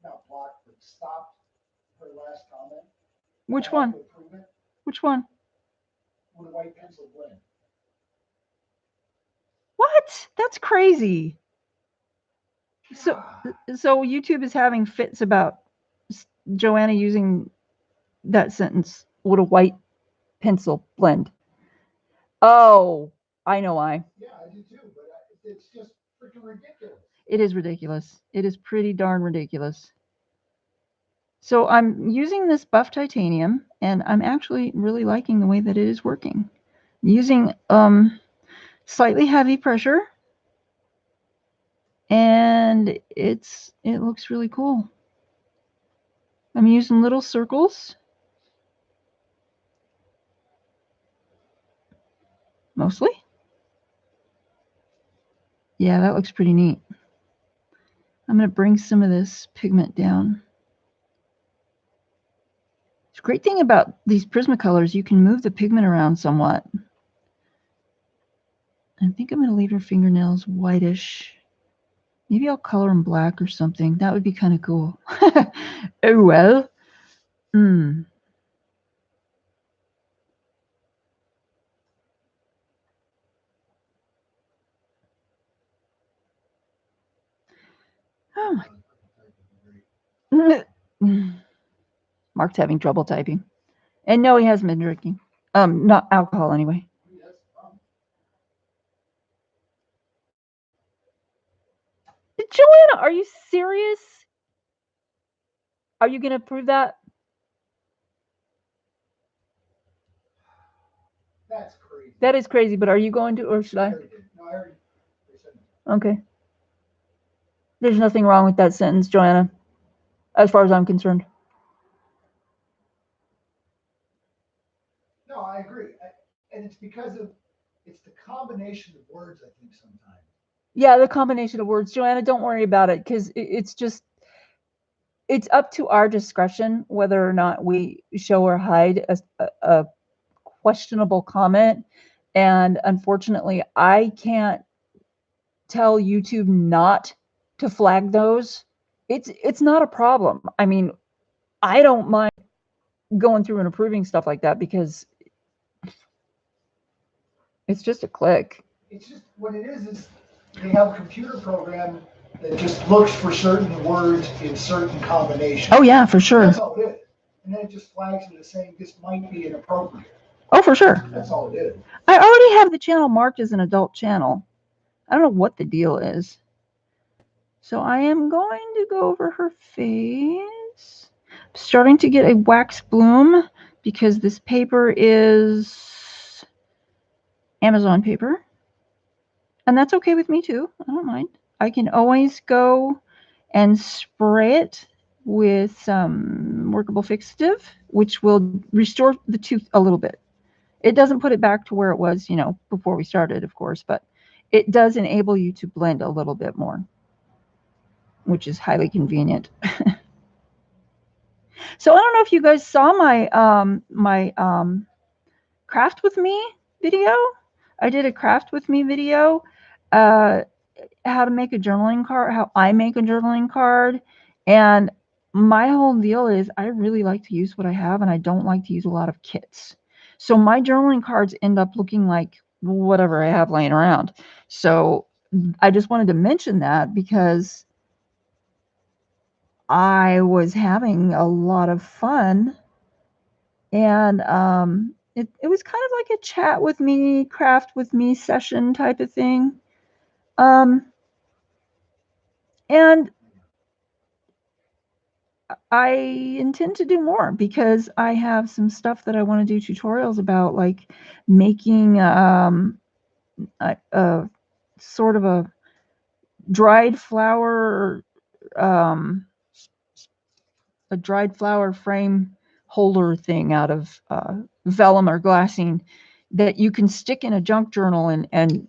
not blocked, but stopped her last comment? Which one? Which one? With a white pencil blend. What? That's crazy. So YouTube is having fits about Joanna using that sentence with a white pencil blend. Oh, I know why. Yeah, I do too, but it's just freaking ridiculous. It is ridiculous. It is pretty darn ridiculous. So I'm using this buff titanium, and I'm actually really liking the way that it is working. I'm using slightly heavy pressure, and it looks really cool. I'm using little circles. Mostly. Yeah, that looks pretty neat. I'm going to bring some of this pigment down. The great thing about these Prismacolors, you can move the pigment around somewhat. I think I'm going to leave her fingernails whitish. Maybe I'll color them black or something. That would be kind of cool. Oh, well. Oh, my. Mark's having trouble typing. And no, he hasn't been drinking. Not alcohol anyway. Joanna, are you serious? Are you going to prove that? That's crazy. That is crazy, but are you going to, or should I? No, I already said it. Okay. There's nothing wrong with that sentence, Joanna, as far as I'm concerned. No, I agree. And it's because it's the combination of words, I think, sometimes. Yeah, the combination of words. Joanna, don't worry about it, because it's up to our discretion whether or not we show or hide a questionable comment. And unfortunately, I can't tell YouTube not to flag those. It's not a problem. I mean, I don't mind going through and approving stuff like that because it's just a click. It's just what it is they have a computer program that just looks for certain words in certain combinations. Oh yeah, for sure. That's all it is. And then it just flags it as saying this might be inappropriate. Oh, for sure. That's all it is. I already have the channel marked as an adult channel. I don't know what the deal is. So I am going to go over her face. I'm starting to get a wax bloom because this paper is Amazon paper. And that's okay with me too. I don't mind. I can always go and spray it with some workable fixative, which will restore the tooth a little bit. It doesn't put it back to where it was, before we started, of course, but it does enable you to blend a little bit more, which is highly convenient. So I don't know if you guys saw my craft with me video. I did a craft with me video, how to make a journaling card, how I make a journaling card. And my whole deal is I really like to use what I have, and I don't like to use a lot of kits. So my journaling cards end up looking like whatever I have laying around. So I just wanted to mention that because I was having a lot of fun, and it was kind of like a chat with me, craft with me session type of thing. And I intend to do more because I have some stuff that I want to do tutorials about, like making a sort of a dried flower, a dried flower frame holder thing out of vellum or glassine that you can stick in a junk journal and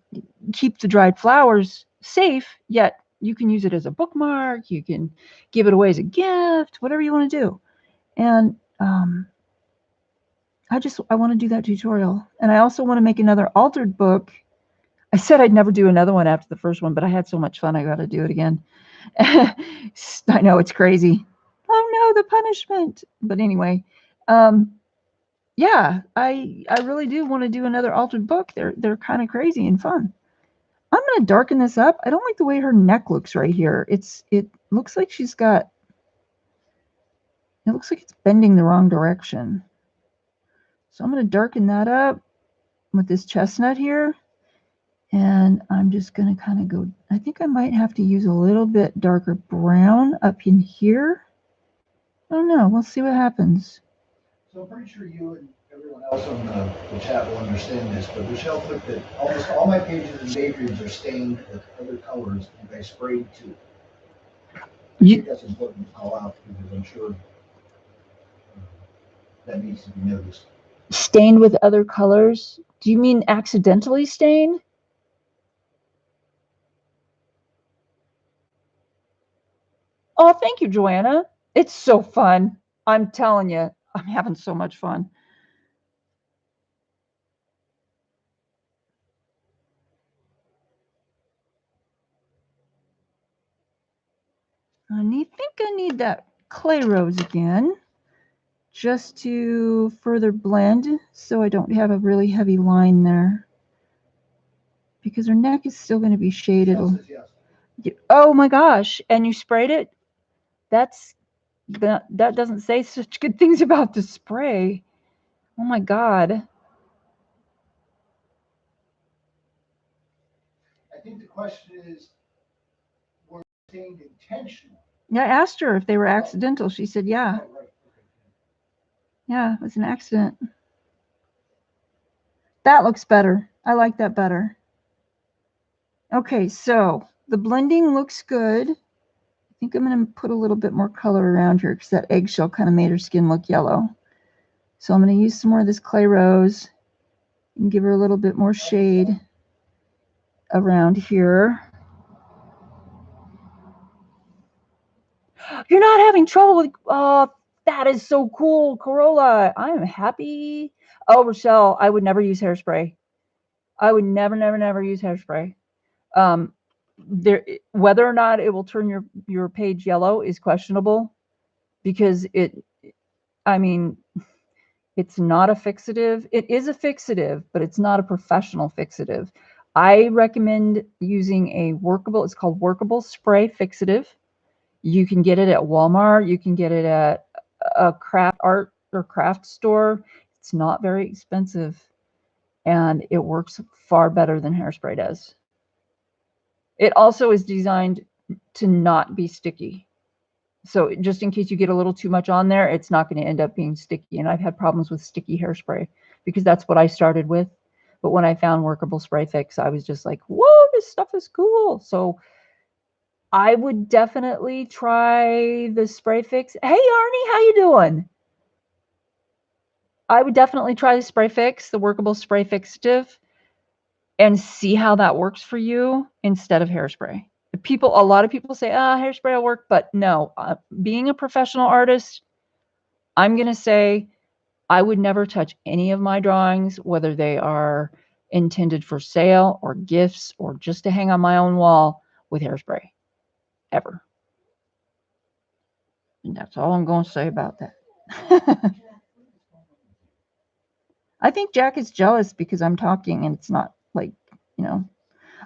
keep the dried flowers safe, yet you can use it as a bookmark, you can give it away as a gift, whatever you want to do. And I want to do that tutorial. And I also want to make another altered book. I said I'd never do another one after the first one, but I had so much fun, I got to do it again. I know, it's crazy. Oh no, the punishment. But anyway, yeah, I really do want to do another altered book. They're kind of crazy and fun. I'm going to darken this up. I don't like the way her neck looks right here. It looks like it looks like it's bending the wrong direction. So I'm going to darken that up with this chestnut here. And I'm just going to kind of go, I think I might have to use a little bit darker brown up in here. I don't know. We'll see what happens. So I'm pretty sure you and everyone else on the chat will understand this, but Michelle put that almost all my pages and daydreams are stained with other colors, and I sprayed too. I think that's important to call out because I'm sure that needs to be noticed. Stained with other colors? Do you mean accidentally stained? Oh, thank you, Joanna. It's so fun. I'm telling you, I'm having so much fun. think I need that clay rose again, just to further blend so I don't have a really heavy line there. Because her neck is still going to be shaded. Oh my gosh, and you sprayed it? That doesn't say such good things about the spray. Oh my God. I think the question is, were they stained intentionally? Yeah, I asked her if they were accidental. She said, yeah. Oh, right. Yeah, it was an accident. That looks better. I like that better. Okay, so the blending looks good. I think I'm going to put a little bit more color around her because that eggshell kind of made her skin look yellow. So I'm going to use some more of this clay rose and give her a little bit more shade around here. You're not having trouble with, that is so cool, Corolla. I am happy. Oh, Rochelle, I would never use hairspray. I would never, never, never use hairspray. Whether or not it will turn your page yellow is questionable because I mean, it's not a fixative. It is a fixative, but it's not a professional fixative. I recommend using a workable, it's called Workable Spray Fixative. You can get it at Walmart. You can get it at a craft art or craft store. It's not very expensive, and it works far better than hairspray does. It also is designed to not be sticky. So just in case you get a little too much on there, it's not going to end up being sticky. And I've had problems with sticky hairspray because that's what I started with. But when I found Workable Spray Fix, I was just like, whoa, this stuff is cool. So I would definitely try the Spray Fix. Hey, Arnie, how you doing? I would definitely try the Spray Fix, the Workable Spray Fixative, and see how that works for you instead of hairspray. A lot of people say, hairspray will work, but no. Being a professional artist, I'm going to say I would never touch any of my drawings, whether they are intended for sale or gifts or just to hang on my own wall, with hairspray, ever. And that's all I'm going to say about that. I think Jack is jealous because I'm talking and it's not like,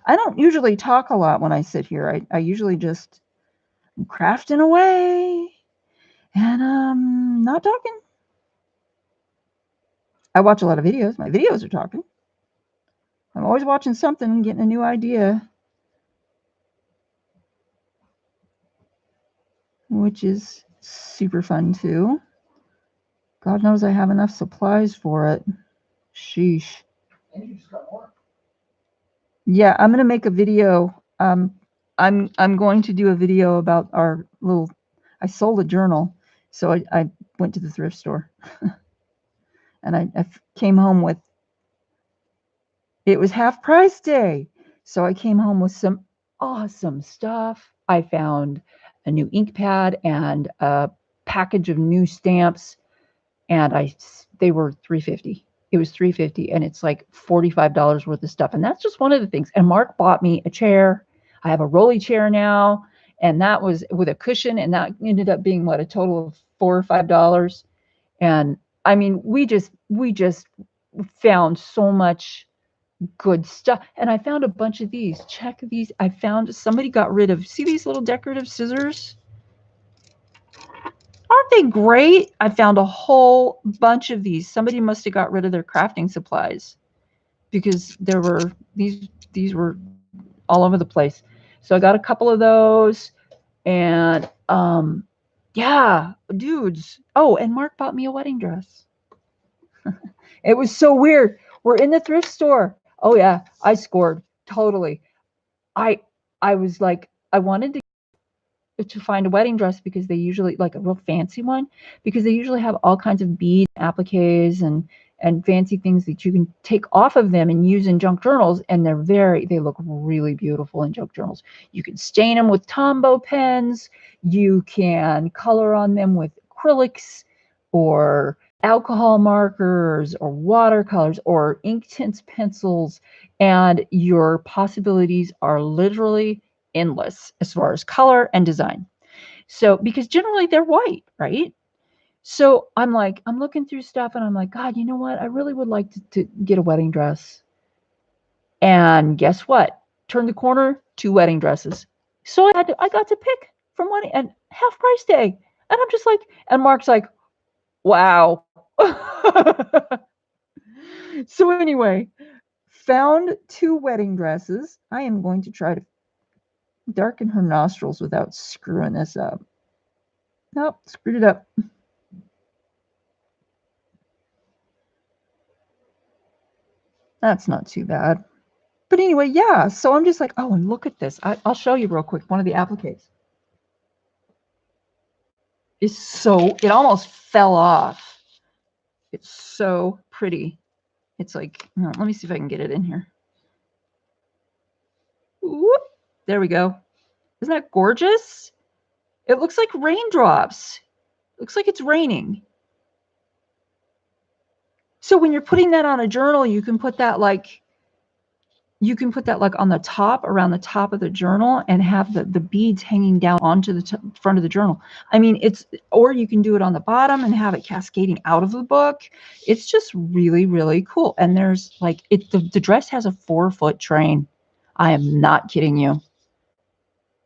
I don't usually talk a lot when I sit here. I usually just am crafting away and not talking. I watch a lot of videos. My videos are talking. I'm always watching something, getting a new idea, which is super fun too. God knows I have enough supplies for it. Sheesh. And you just got more. Yeah, I'm gonna make a video. I'm going to do a video about our little. I sold a journal, so I went to the thrift store, and I came home with. It was half price day, so I came home with some awesome stuff. I found a new ink pad and a package of new stamps, and they were $3.50. It was $3.50, and it's like $45 worth of stuff. And that's just one of the things. And Mark bought me a chair. I have a rolly chair now, and that was with a cushion, and that ended up being a total of $4 or $5. And I mean, we just found so much good stuff. And I found a bunch of these. Check these. I found somebody got rid of, see these little decorative scissors? Aren't they great? I found a whole bunch of these. Somebody must have got rid of their crafting supplies because there were these were all over the place. So I got a couple of those, and yeah, dudes. Oh, and Mark bought me a wedding dress. It was so weird. We're in the thrift store. Oh yeah, I scored totally. I I was like, I wanted to find a wedding dress because they usually, like a real fancy one, because they usually have all kinds of beads, appliques, and fancy things that you can take off of them and use in junk journals, and they look really beautiful in junk journals. You can stain them with Tombow pens, you can color on them with acrylics or alcohol markers or watercolors or ink tints pencils, and your possibilities are literally endless as far as color and design. So, because generally they're white, right? So I'm looking through stuff and I'm like, God, you know what? I really would like to get a wedding dress. And guess what? Turn the corner, 2 wedding dresses. So I got to pick from one and half price day. And I'm just like, and Mark's like, wow. So anyway, found 2 wedding dresses. I am going to try to darken her nostrils without screwing this up. Nope, screwed it up. That's not too bad. But anyway, yeah. So I'm just like, oh, and look at this. I'll show you real quick. One of the appliques. It almost fell off. It's so pretty. It's like, let me see if I can get it in here. Whoop, there we go. Isn't that gorgeous? It looks like raindrops. Looks like it's raining. So when you're putting that on a journal, you can put that like you can put that like on the top, around the top of the journal, and have the beads hanging down onto the front of the journal. I mean, or you can do it on the bottom and have it cascading out of the book. It's just really, really cool. And there's like, the dress has a 4-foot train. I am not kidding you.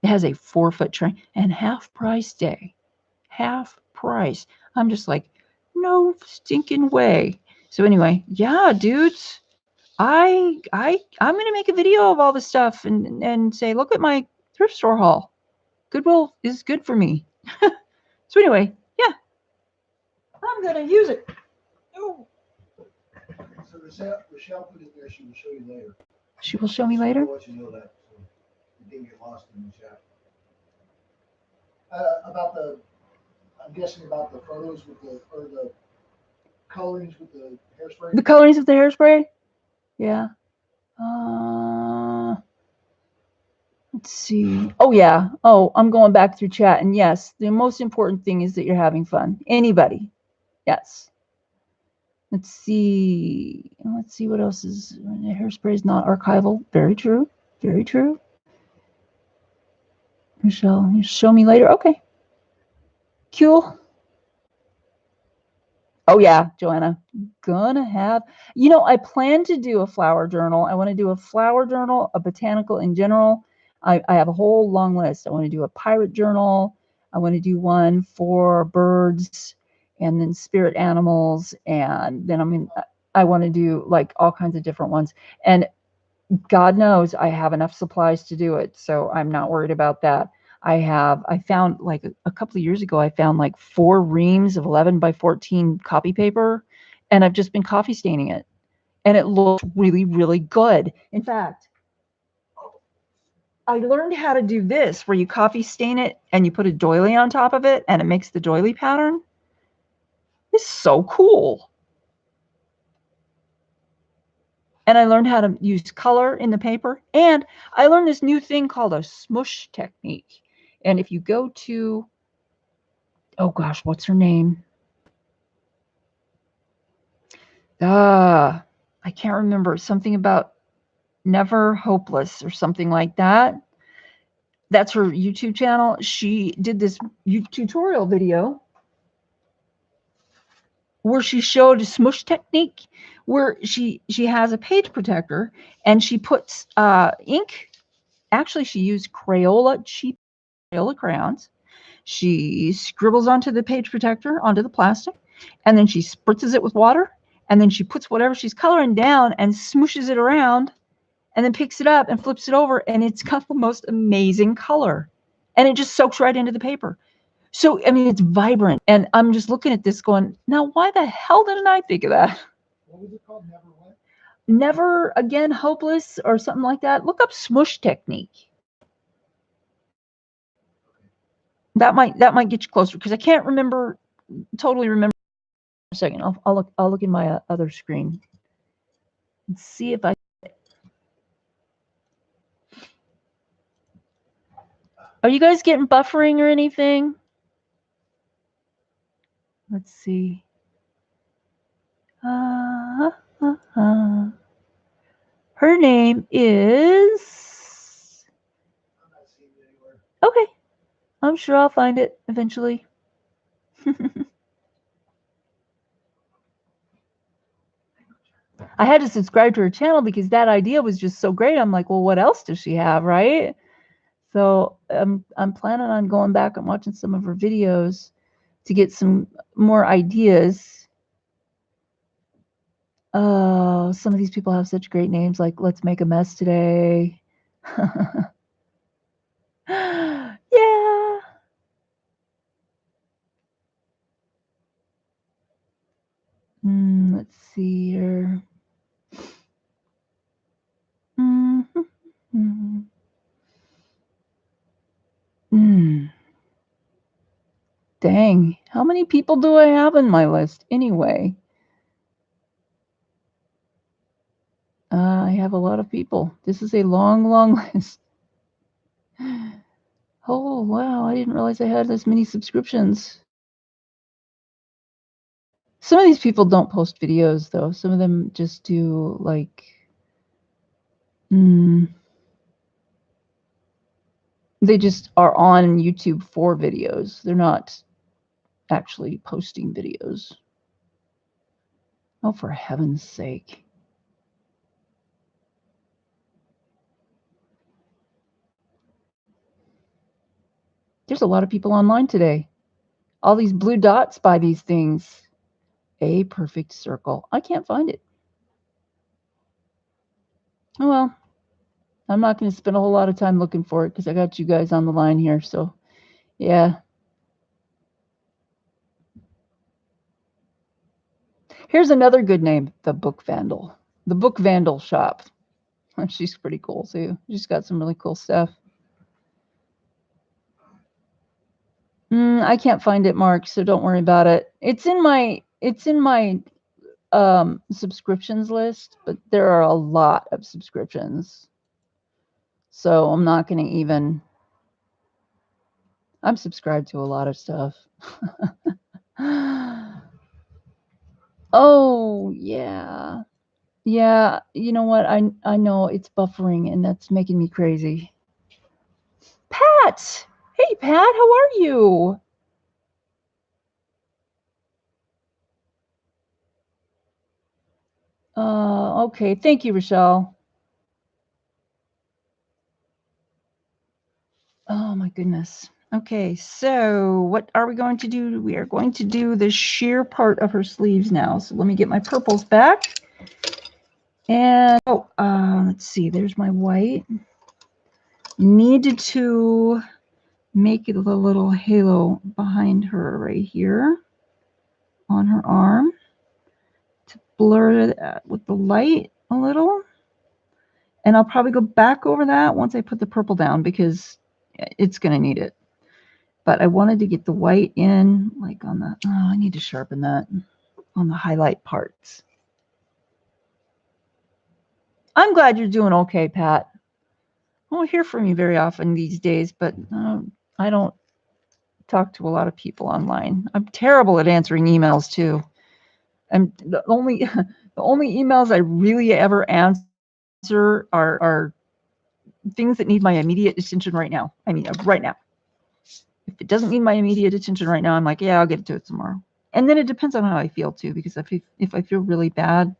It has a 4-foot train, and half price day. Half price. I'm just like, no stinking way. So anyway, yeah, dudes. I'm gonna make a video of all the stuff and say, look at my thrift store haul. Goodwill is good for me. So anyway, yeah, I'm gonna use it. Oh. So Rochelle put it there. She will show you later. She will show me later. I'll let you know that, so you didn't get lost in the chat. I'm guessing about the photos or the colorings with the hairspray. The colorings of the hairspray. Yeah. Let's see. Oh, yeah. Oh, I'm going back through chat. And yes, the most important thing is that you're having fun. Anybody. Yes. Let's see. Let's see what else is. Hairspray is not archival. Very true. Very true. Michelle, you show me later. Okay. Cool. Oh, yeah, Joanna. Gonna have, I plan to do a flower journal. I want to do a flower journal, a botanical in general. I have a whole long list. I want to do a pirate journal. I want to do one for birds and then spirit animals. And then I want to do like all kinds of different ones. And God knows I have enough supplies to do it. So I'm not worried about that. I found like a couple of years ago, I found like 4 reams of 11 by 14 copy paper, and I've just been coffee staining it. And it looks really, really good. In fact, I learned how to do this where you coffee stain it and you put a doily on top of it and it makes the doily pattern. It's so cool. And I learned how to use color in the paper. And I learned this new thing called a smush technique. And if you go to, oh gosh, what's her name? I can't remember. Something about Never Hopeless or something like that. That's her YouTube channel. She did this tutorial video where she showed a smush technique where she has a page protector and she puts ink. Actually, she used cheap Crayola crayons. She scribbles onto the page protector, onto the plastic, and then she spritzes it with water, and then she puts whatever she's coloring down and smooshes it around, and then picks it up and flips it over, and it's got the most amazing color. And it just soaks right into the paper. So, I mean, it's vibrant. And I'm just looking at this going, now, why the hell didn't I think of that? What was it called? Never what? Never Again Hopeless or something like that. Look up smush technique. That might get you closer because I can't totally remember. A second, I'll look in my other screen and see if I. Are you guys getting buffering or anything? Let's see. Her name is. I'm not seeing it anywhere. Okay, I'm sure I'll find it eventually. I had to subscribe to her channel because that idea was just so great. I'm like, well, what else does she have, right? So I'm planning on going back and watching some of her videos to get some more ideas. Oh, some of these people have such great names, like Let's Make a Mess Today. Yeah. Let's see here. Dang, how many people do I have in my list anyway? I have a lot of people. This is a long, long list. Oh, wow, I didn't realize I had this many subscriptions. Some of these people don't post videos, though. Some of them just do, like, They just are on YouTube for videos. They're not actually posting videos. Oh, for heaven's sake. There's a lot of people online today. All these blue dots by these things. A perfect circle. I can't find it. Oh, well. I'm not going to spend a whole lot of time looking for it because I got you guys on the line here. So, yeah. Here's another good name, the Book Vandal. The Book Vandal shop. She's pretty cool too. She's got some really cool stuff. I can't find it, Mark, so don't worry about it. It's in my subscriptions list, but there are a lot of subscriptions. So I'm not going to even. I'm subscribed to a lot of stuff. Oh, yeah. Yeah, you know what? I know it's buffering and that's making me crazy. Pat! Hey, Pat, how are you? Okay. Thank you, Rochelle. Oh, my goodness. Okay, so what are we going to do? We are going to do the sheer part of her sleeves now. So let me get my purples back. And, let's see. There's my white. Needed to make it a little halo behind her right here on her arm to blur it with the light a little. And I'll probably go back over that once I put the purple down because it's going to need it. But I wanted to get the white in, like on the, I need to sharpen that on the highlight parts. I'm glad you're doing okay, Pat. I don't hear from you very often these days, but I don't talk to a lot of people online. I'm terrible at answering emails too. And the only emails I really ever answer are things that need my immediate attention right now. I mean, right now. If it doesn't need my immediate attention right now, I'm like, yeah, I'll get to it tomorrow. And then it depends on how I feel too, because if I feel really bad,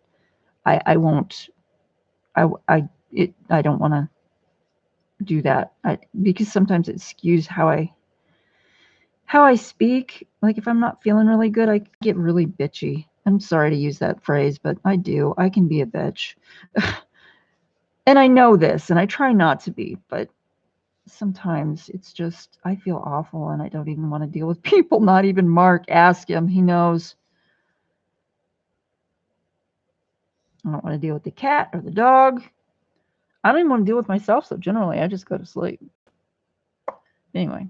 I won't. I don't want to do that because sometimes it skews how I speak. Like if I'm not feeling really good, I get really bitchy. I'm sorry to use that phrase, but I do. I can be a bitch. And I know this, and I try not to be, but sometimes it's just, I feel awful and I don't even want to deal with people, not even Mark. Ask him, he knows. I don't want to deal with the cat or the dog. I don't even want to deal with myself, so generally I just go to sleep. Anyway,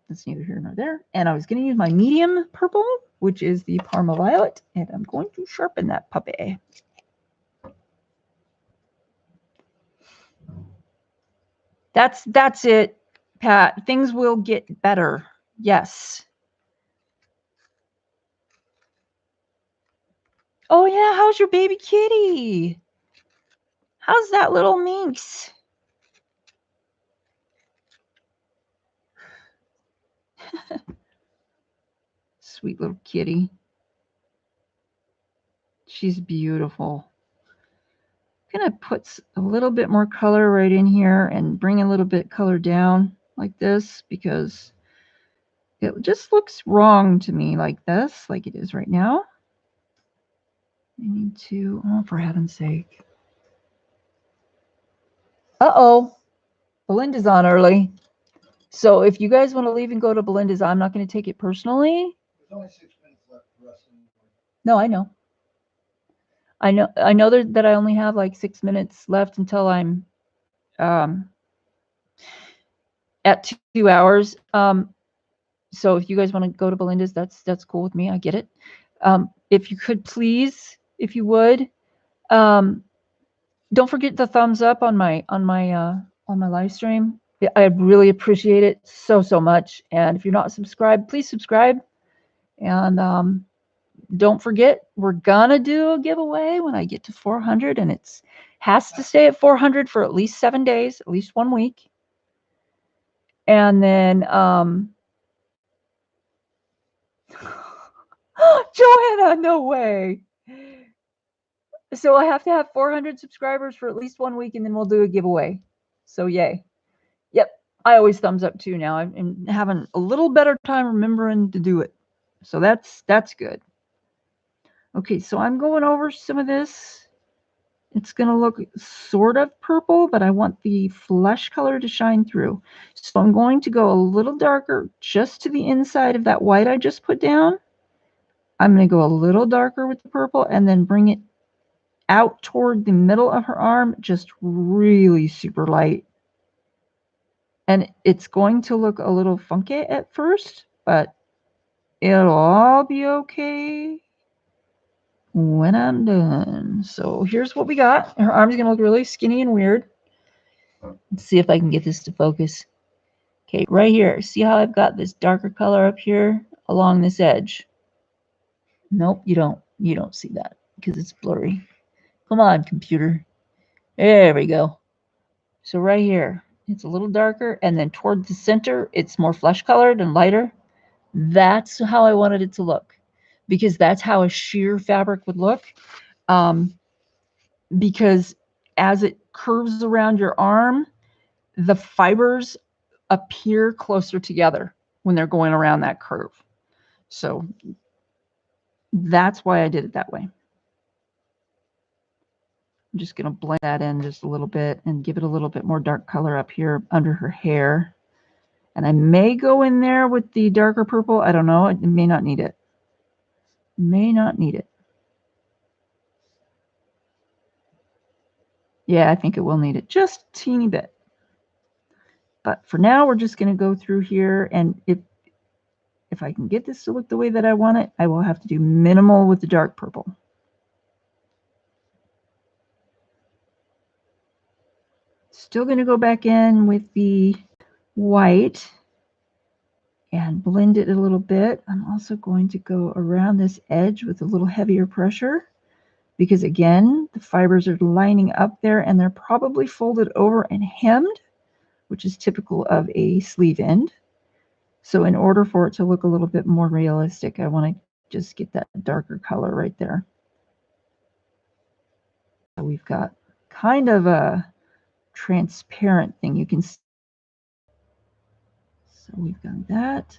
that's neither here nor there. And I was going to use my medium purple, which is the Parma Violet, and I'm going to sharpen that puppy. That's it, Pat. Things will get better. Yes. Oh yeah, how's your baby kitty? How's that little minx? Sweet little kitty. She's beautiful. I'm gonna put a little bit more color right in here and bring a little bit color down like this because it just looks wrong to me like this, like it is right now. I need to, oh, for heaven's sake. Uh-oh, Belinda's on early. So if you guys want to leave and go to Belinda's, I'm not going to take it personally. There's only 6 minutes left for us. No, I know. I know that I only have like 6 minutes left until I'm at 2 hours. So if you guys want to go to Belinda's, that's cool with me. I get it. If you could please, if you would, don't forget the thumbs up on my live stream. I really appreciate it so much. And if you're not subscribed, please subscribe. And don't forget, we're gonna do a giveaway when I get to 400, and it's Has to stay at 400 for at least 7 days, at least 1 week. And then, Joanna, no way. So I have to have 400 subscribers for at least 1 week, and then we'll do a giveaway. So yay. Yep. I always thumbs up too now. I'm having a little better time remembering to do it. So that's good. Okay, so I'm going over some of this. It's going to look sort of purple, but I want the flesh color to shine through. So I'm going to go a little darker just to the inside of that white I just put down. I'm going to go a little darker with the purple and then bring it out toward the middle of her arm, just really super light. And it's going to look a little funky at first, but it'll all be okay when I'm done. So here's what we got. Her arm's going to look really skinny and weird. Let's see if I can get this to focus. Okay, right here. See how I've got this darker color up here along this edge? Nope, you don't. You don't see that because it's blurry. Come on, computer. There we go. So right here, it's a little darker, and then toward the center, it's more flesh colored and lighter. That's how I wanted it to look, because that's how a sheer fabric would look. Because as it curves around your arm, the fibers appear closer together when they're going around that curve. So that's why I did it that way. I'm just going to blend that in just a little bit and give it a little bit more dark color up here under her hair. And I may go in there with the darker purple. I don't know. I may not need it. May not need it. Yeah, I think it will need it just a teeny bit. But for now, we're just going to go through here. And if I can get this to look the way that I want it, I will have to do minimal with the dark purple. Still going to go back in with the white and blend it a little bit. I'm also going to go around this edge with a little heavier pressure because, again, the fibers are lining up there and they're probably folded over and hemmed, which is typical of a sleeve end. So in order for it to look a little bit more realistic, I want to just get that darker color right there. So we've got kind of a transparent thing you can see. So we've got that.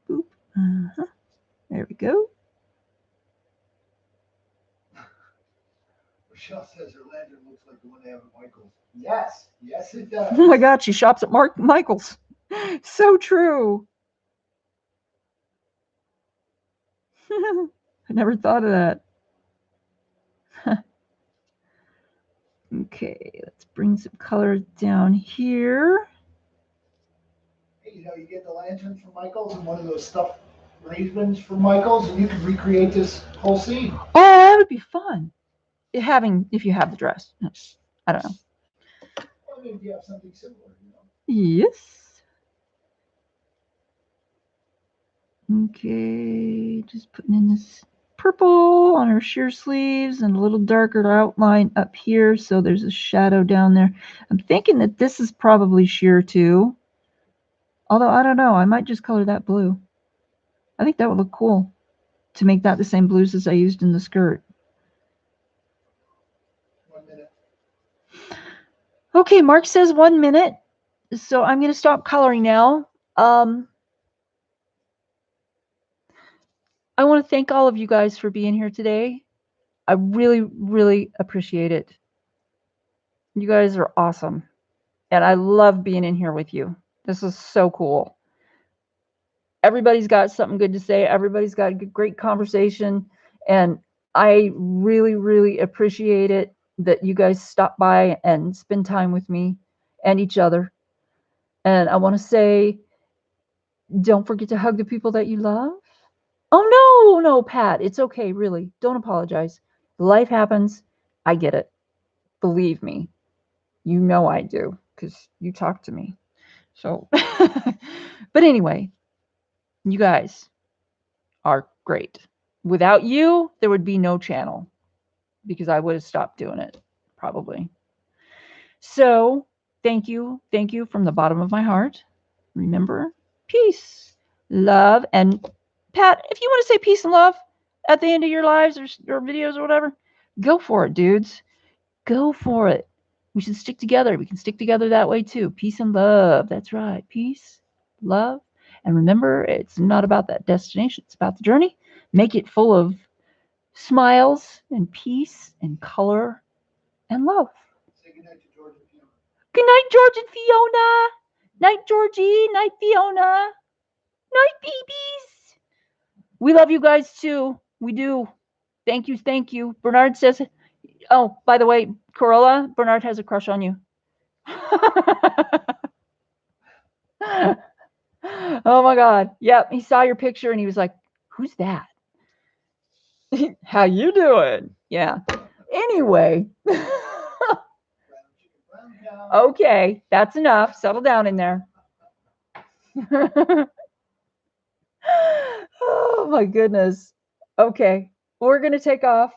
Boop. There we go. Michelle says her lantern looks like the one they have at Michael's. Yes, yes it does. Oh my God, she shops at Michael's. So true. I never thought of that. Okay, let's bring some color down here. Hey, you know, you get the lantern from Michael's and one of those stuffed ravens from Michael's, and you can recreate this whole scene. Oh, that would be fun. If you have the dress. I don't know. Well, maybe you have something similar, you know. Yes. Okay, just putting in this purple on her sheer sleeves and a little darker outline up here, so there's a shadow down there. I'm thinking that this is probably sheer too. Although, I don't know. I might just color that blue. I think that would look cool to make that the same blues as I used in the skirt. 1 minute. Okay, Mark says 1 minute. So I'm going to stop coloring now. I want to thank all of you guys for being here today. I really, really appreciate it. You guys are awesome. And I love being in here with you. This is so cool. Everybody's got something good to say. Everybody's got a great conversation. And I really, really appreciate it that you guys stop by and spend time with me and each other. And I want to say, don't forget to hug the people that you love. Oh, no, Pat. It's okay, really. Don't apologize. Life happens. I get it. Believe me. You know I do, because you talk to me. So, but anyway, you guys are great. Without you, there would be no channel because I would have stopped doing it. probably. So thank you from the bottom of my heart. Remember, peace, love, and Pat, if you want to say peace and love at the end of your lives or videos or whatever, go for it, dudes. Go for it. We should stick together. We can stick together that way too. Peace and love. That's right. Peace, love. And remember, it's not about that destination. It's about the journey. Make it full of smiles and peace and color and love. Say goodnight to George and Fiona. Good night, George and Fiona. Night, Georgie. Night, Fiona. Night, babies. We love you guys too. We do. Thank you. Thank you. Bernard says, oh, by the way, Corolla, Bernard has a crush on you. Oh my God. Yep. He saw your picture and he was like, who's that? How you doing? Yeah. Anyway. Okay. That's enough. Settle down in there. Oh my goodness. Okay. We're going to take off.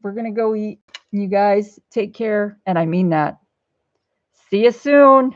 We're going to go eat. You guys take care. And I mean that. See you soon.